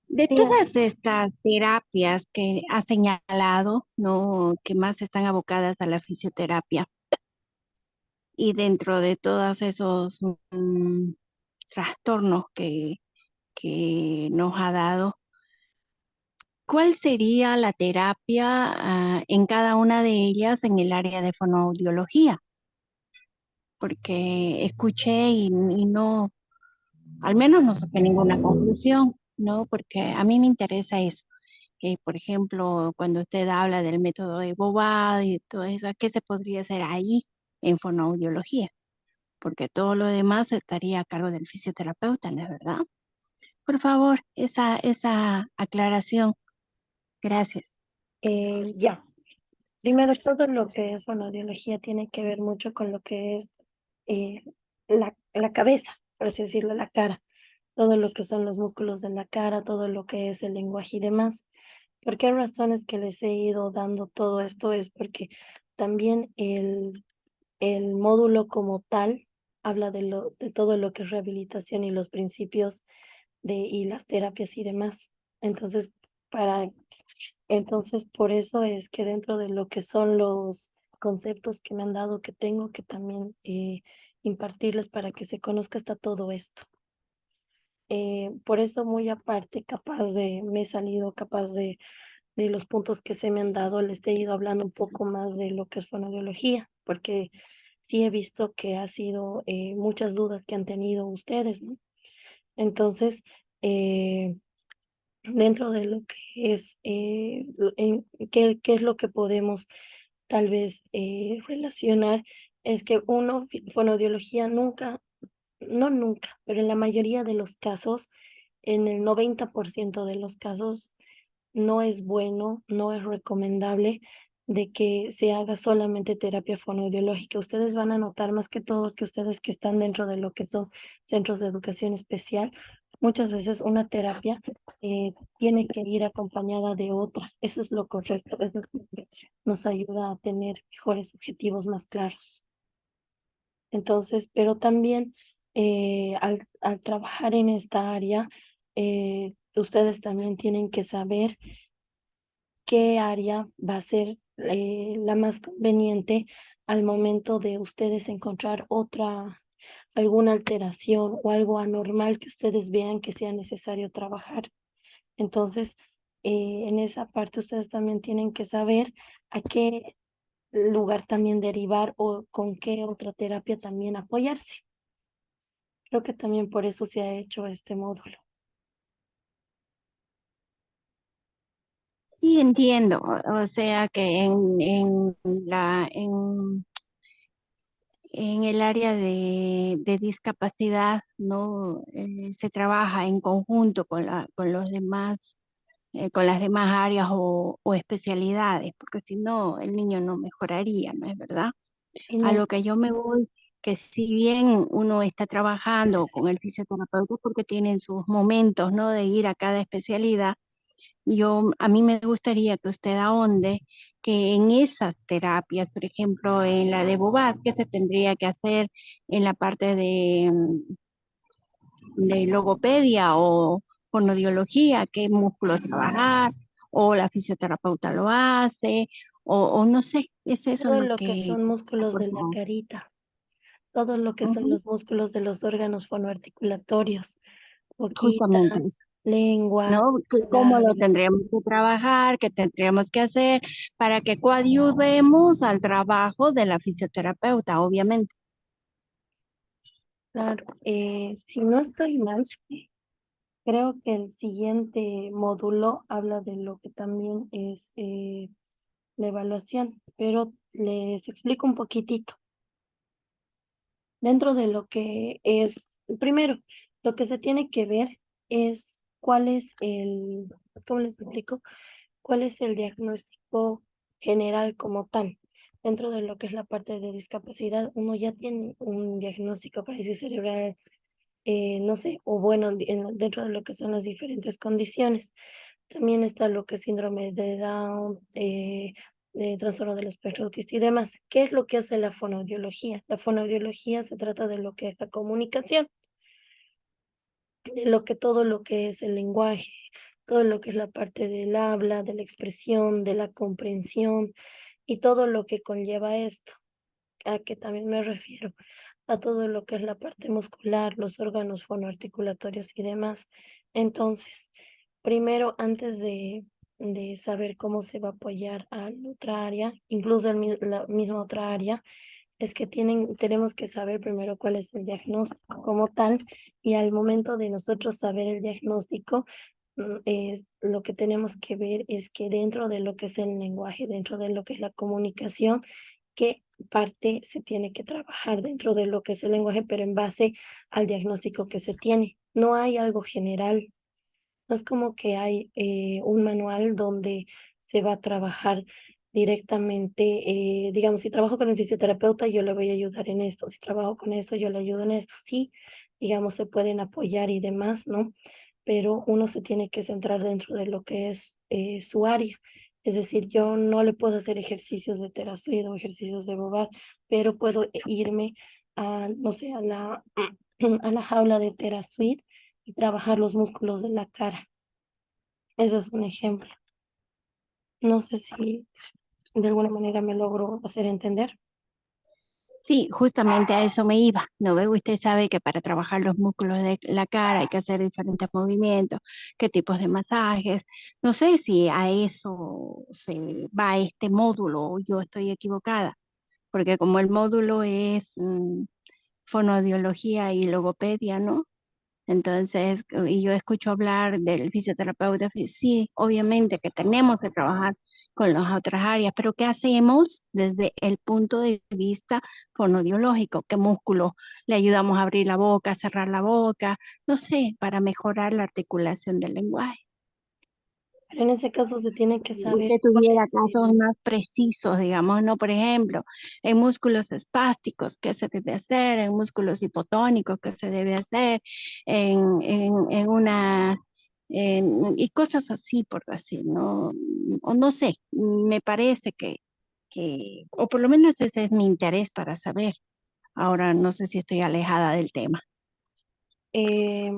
de Dígame. todas estas terapias que ha señalado, ¿no? Que más están abocadas a la fisioterapia y dentro de todos esos trastornos que nos ha dado, ¿cuál sería la terapia en cada una de ellas en el área de fonoaudiología? Porque escuché y no, al menos no saqué ninguna conclusión, ¿no? Porque a mí me interesa eso. Por ejemplo, cuando usted habla del método de Bobad y todo eso, ¿qué se podría hacer ahí en fonoaudiología? Porque todo lo demás estaría a cargo del fisioterapeuta, ¿no es verdad? Por favor, esa aclaración. Gracias. Ya. Primero, todo lo que es fonoaudiología tiene que ver mucho con lo que es eh, la cabeza, por así decirlo, la cara. Todo lo que son los músculos de la cara, todo lo que es el lenguaje y demás. ¿Por qué razones que les he ido dando todo esto? Es porque también el módulo como tal habla de todo lo que es rehabilitación y los principios y las terapias y demás. Entonces, para, entonces, por eso es que dentro de lo que son los conceptos que me han dado que tengo que también impartirles para que se conozca hasta todo esto. Por eso muy aparte, me he salido capaz de los puntos que se me han dado, les he ido hablando un poco más de lo que es fonoaudiología, porque sí he visto que ha sido muchas dudas que han tenido ustedes, ¿no? Entonces, eh, dentro de lo que es, qué es lo que podemos tal vez relacionar, es que fonoaudiología nunca, no nunca, pero en la mayoría de los casos, en el 90% de los casos, no es bueno, no es recomendable de que se haga solamente terapia fonoaudiológica. Ustedes van a notar más que todo que ustedes que están dentro de lo que son centros de educación especial, muchas veces una terapia tiene que ir acompañada de otra. Eso es lo correcto, eso es lo que nos ayuda a tener mejores objetivos más claros. Entonces, pero también al trabajar en esta área, ustedes también tienen que saber qué área va a ser la más conveniente al momento de ustedes encontrar alguna alteración o algo anormal que ustedes vean que sea necesario trabajar. Entonces, en esa parte ustedes también tienen que saber a qué lugar también derivar o con qué otra terapia también apoyarse. Creo que también por eso se ha hecho este módulo. Sí, entiendo. O sea que en el área de discapacidad, ¿no? Se trabaja en conjunto con los demás, con las demás áreas o especialidades, porque si no, el niño no mejoraría, ¿no es verdad? Y A no, lo que yo me voy, que si bien uno está trabajando con el fisioterapeuta porque tienen sus momentos, ¿no? De ir a cada especialidad, a mí me gustaría que usted ahonde que en esas terapias, por ejemplo, en la de Bobat, que se tendría que hacer en la parte de logopedia o fonoaudiología, qué músculo trabajar, o la fisioterapeuta lo hace, o no sé, es eso todo lo lo que son que músculos por de la favor. carita. todo lo que son Ujú. los músculos de los órganos fonoarticulatorios, boquita, Justamente eso, lengua, ¿no? ¿Cómo lo labios. tendríamos que trabajar? ¿Qué tendríamos que hacer para que coadyuvemos al trabajo de la fisioterapeuta, obviamente? Claro, si no estoy mal, creo que el siguiente módulo habla de lo que también es la evaluación, pero les explico un poquitito. Dentro de lo que es, primero, lo que se tiene que ver es cuál es ¿cómo les explico? ¿Cuál es el diagnóstico general como tal? Dentro de lo que es la parte de discapacidad, uno ya tiene un diagnóstico parálisis cerebral, no sé, o bueno, dentro de lo que son las diferentes condiciones. También está lo que es síndrome de Down, trastorno del espectro autista y demás. ¿Qué es lo que hace la fonoaudiología? La fonoaudiología se trata de lo que es la comunicación, de todo lo que es el lenguaje, todo lo que es la parte del habla, de la expresión, de la comprensión y todo lo que conlleva esto. ¿A qué también me refiero? A todo lo que es la parte muscular, los órganos fonoarticulatorios y demás. Entonces, primero, antes de saber cómo se va a apoyar a la otra área, incluso la misma otra área, es que tenemos que saber primero cuál es el diagnóstico como tal, y al momento de nosotros saber el diagnóstico, es lo que tenemos que ver es que dentro de lo que es el lenguaje, dentro de lo que es la comunicación, qué parte se tiene que trabajar dentro de lo que es el lenguaje, pero en base al diagnóstico que se tiene. No hay algo general, no es como que hay un manual donde se va a trabajar directamente, digamos, si trabajo con el fisioterapeuta, yo le voy a ayudar en esto, si trabajo con esto, yo le ayudo en esto, sí, digamos, se pueden apoyar y demás, ¿no? Pero uno se tiene que centrar dentro de lo que es su área. Es decir, yo no le puedo hacer ejercicios de Therasuid o ejercicios de Bobat, pero puedo irme a, no sé, a la jaula de Therasuid y trabajar los músculos de la cara. Eso es un ejemplo. No sé si de alguna manera me logro hacer entender. Sí, justamente a eso me iba, ¿no ve? Usted sabe que para trabajar los músculos de la cara hay que hacer diferentes movimientos, qué tipos de masajes. No sé si a eso se va este módulo o yo estoy equivocada, porque como el módulo es fonoaudiología y logopedia, ¿no? Entonces, y yo escucho hablar del fisioterapeuta, sí, obviamente que tenemos que trabajar con las otras áreas, pero ¿qué hacemos desde el punto de vista fonoaudiológico? ¿Qué músculo le ayudamos a abrir la boca, a cerrar la boca? No sé, para mejorar la articulación del lenguaje. Pero en ese caso se tiene que Si saber usted cuál tuviera es casos más precisos, digamos, ¿no? Por ejemplo, en músculos espásticos, ¿qué se debe hacer? En músculos hipotónicos, ¿qué se debe hacer? En una, y cosas así, por decir, ¿no? O no sé, me parece o por lo menos ese es mi interés para saber. Ahora no sé si estoy alejada del tema. eh,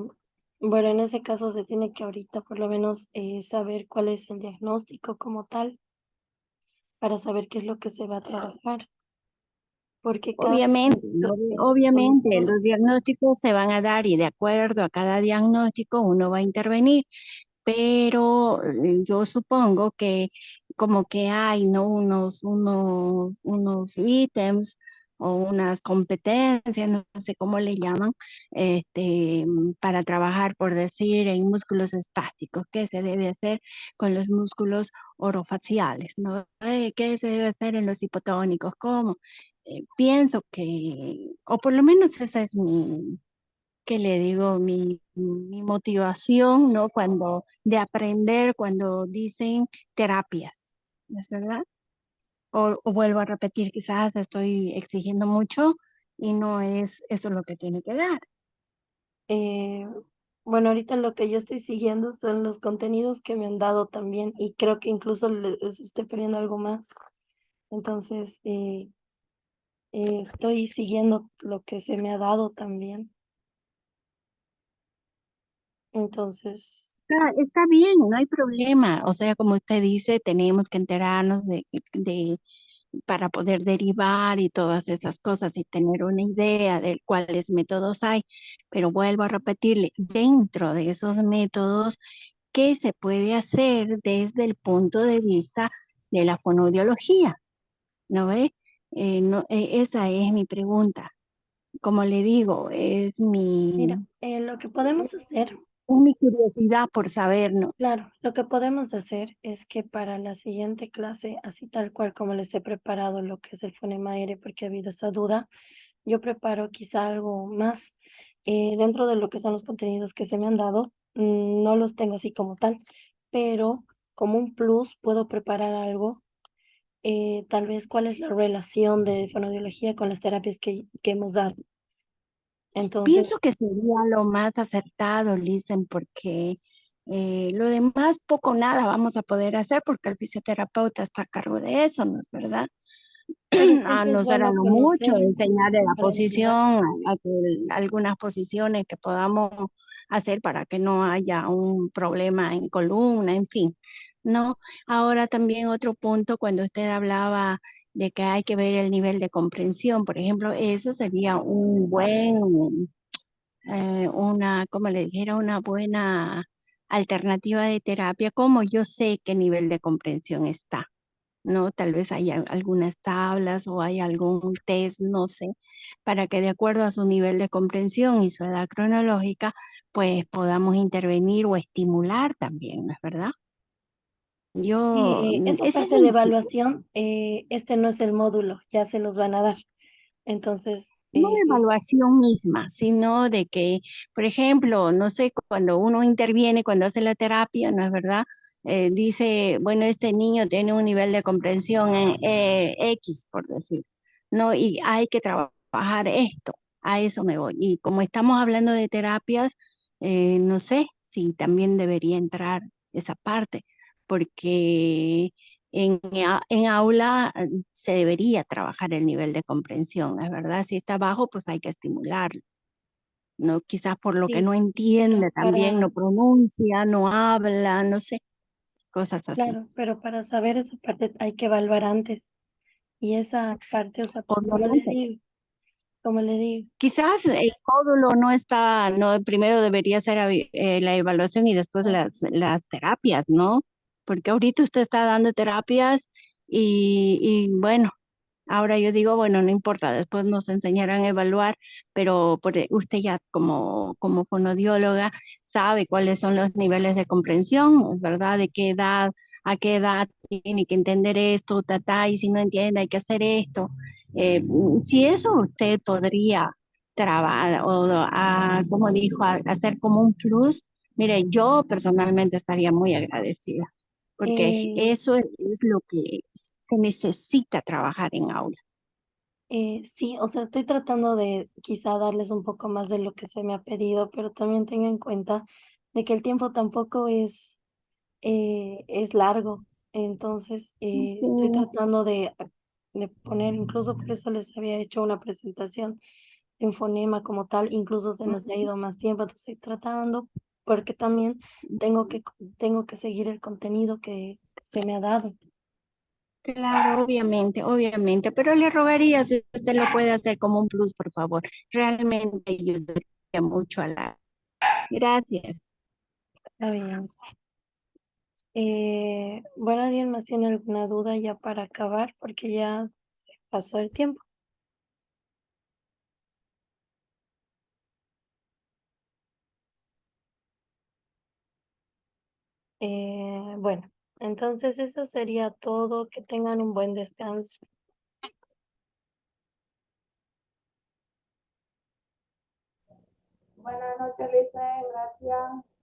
bueno, en ese caso se tiene que ahorita por lo menos saber cuál es el diagnóstico como tal para saber qué es lo que se va a trabajar, porque cada Obviamente, ¿no? diagnóstico tiene su Obviamente condición. los diagnósticos se van a dar y de acuerdo a cada diagnóstico uno va a intervenir, pero yo supongo que como que hay, ¿no? Unos ítems o unas competencias, no sé cómo le llaman, para trabajar, por decir, en músculos espásticos, qué se debe hacer con los músculos orofaciales, ¿no? ¿Qué se debe hacer en los hipotónicos? ¿Cómo? Pienso que, o por lo menos esa es ¿qué le digo? Mi motivación, ¿no? Cuando, de aprender, cuando dicen terapias, ¿es verdad? O vuelvo a repetir, quizás estoy exigiendo mucho y no es eso lo que tiene que dar. Eh, bueno, ahorita lo que yo estoy siguiendo son los contenidos que me han dado también y creo que incluso les estoy poniendo algo más. Entonces, estoy siguiendo lo que se me ha dado también. Entonces, Está bien, no hay problema. O sea, como usted dice, tenemos que enterarnos para poder derivar y todas esas cosas y tener una idea de cuáles métodos hay. Pero vuelvo a repetirle, dentro de esos métodos, ¿qué se puede hacer desde el punto de vista de la fonoaudiología? ¿No ve? Esa es mi pregunta. Como le digo, Mira, lo que podemos hacer, es mi curiosidad por saber, ¿no? claro, lo que podemos hacer es que para la siguiente clase, así tal cual como les he preparado lo que es el fonema aire, porque ha habido esa duda, yo preparo quizá algo más dentro de lo que son los contenidos que se me han dado. No los tengo así como tal, pero como un plus puedo preparar algo. Tal vez cuál es la relación de fonoaudiología con las terapias que hemos dado. Entonces, Pienso que sería lo más acertado, Lisen, porque lo demás poco o nada vamos a poder hacer porque el fisioterapeuta está a cargo de eso, ¿no es verdad? pero A siempre es no ser a bueno lo mucho, conocer enseñarle la para posición, derivar. algunas posiciones que podamos hacer para que no haya un problema en columna, en fin, ¿no? Ahora también otro punto, cuando usted hablaba de que hay que ver el nivel de comprensión, por ejemplo, eso sería un buen, como le dijera, una buena alternativa de terapia, como yo sé qué nivel de comprensión está. ¿No? Tal vez hay algunas tablas o hay algún test, no sé, para que de acuerdo a su nivel de comprensión y su edad cronológica, pues podamos intervenir o estimular también, ¿no es verdad? Esa Ese es parte de mi... evaluación, este no es el módulo, ya se los van a dar. Entonces, No de evaluación misma, sino de que, por ejemplo, no sé, cuando uno interviene, cuando hace la terapia, ¿no es verdad? Dice, bueno, este niño tiene un nivel de comprensión en X, por decir, ¿no? Y hay que trabajar esto, a eso me voy. Y como estamos hablando de terapias, no sé si también debería entrar esa parte, porque en aula se debería trabajar el nivel de comprensión, es verdad. Si está bajo, pues hay que estimularlo, ¿no? Quizás por lo que sí, no pero entiende también, no pronuncia, no habla, no sé, cosas así. claro, pero para saber esa parte hay que evaluar antes. Y esa parte, o sea, Obviamente. como le digo, Quizás el módulo no está, no, primero debería ser la evaluación y después ah, las terapias, ¿no? Porque ahorita usted está dando terapias y bueno, ahora yo digo, bueno, no importa, después nos enseñarán a evaluar, pero usted ya como fonodióloga sabe cuáles son los niveles de comprensión, ¿es verdad? De qué edad, a qué edad tiene que entender esto, y si no entiende hay que hacer esto. Si eso usted podría trabajar o, como dijo, hacer como un plus, mire, yo personalmente estaría muy agradecida, porque eh, eso es lo que se necesita trabajar en aula. sí, o sea, estoy tratando de quizá darles un poco más de lo que se me ha pedido, pero también tenga en cuenta de que el tiempo tampoco es largo. Entonces, estoy Sí, tratando de poner, incluso por eso les había hecho una presentación en fonema como tal, incluso se nos ha ido más tiempo, entonces estoy tratando, porque también tengo que seguir el contenido que se me ha dado. claro, obviamente, obviamente, pero le rogaría si usted lo puede hacer como un plus, por favor. Realmente ayudaría mucho a la... Gracias. Está bien. Bueno, ¿alguien más tiene alguna duda ya para acabar? Porque ya se pasó el tiempo. Bueno, entonces eso sería todo. Que tengan un buen descanso. Buenas noches, Lisa, gracias.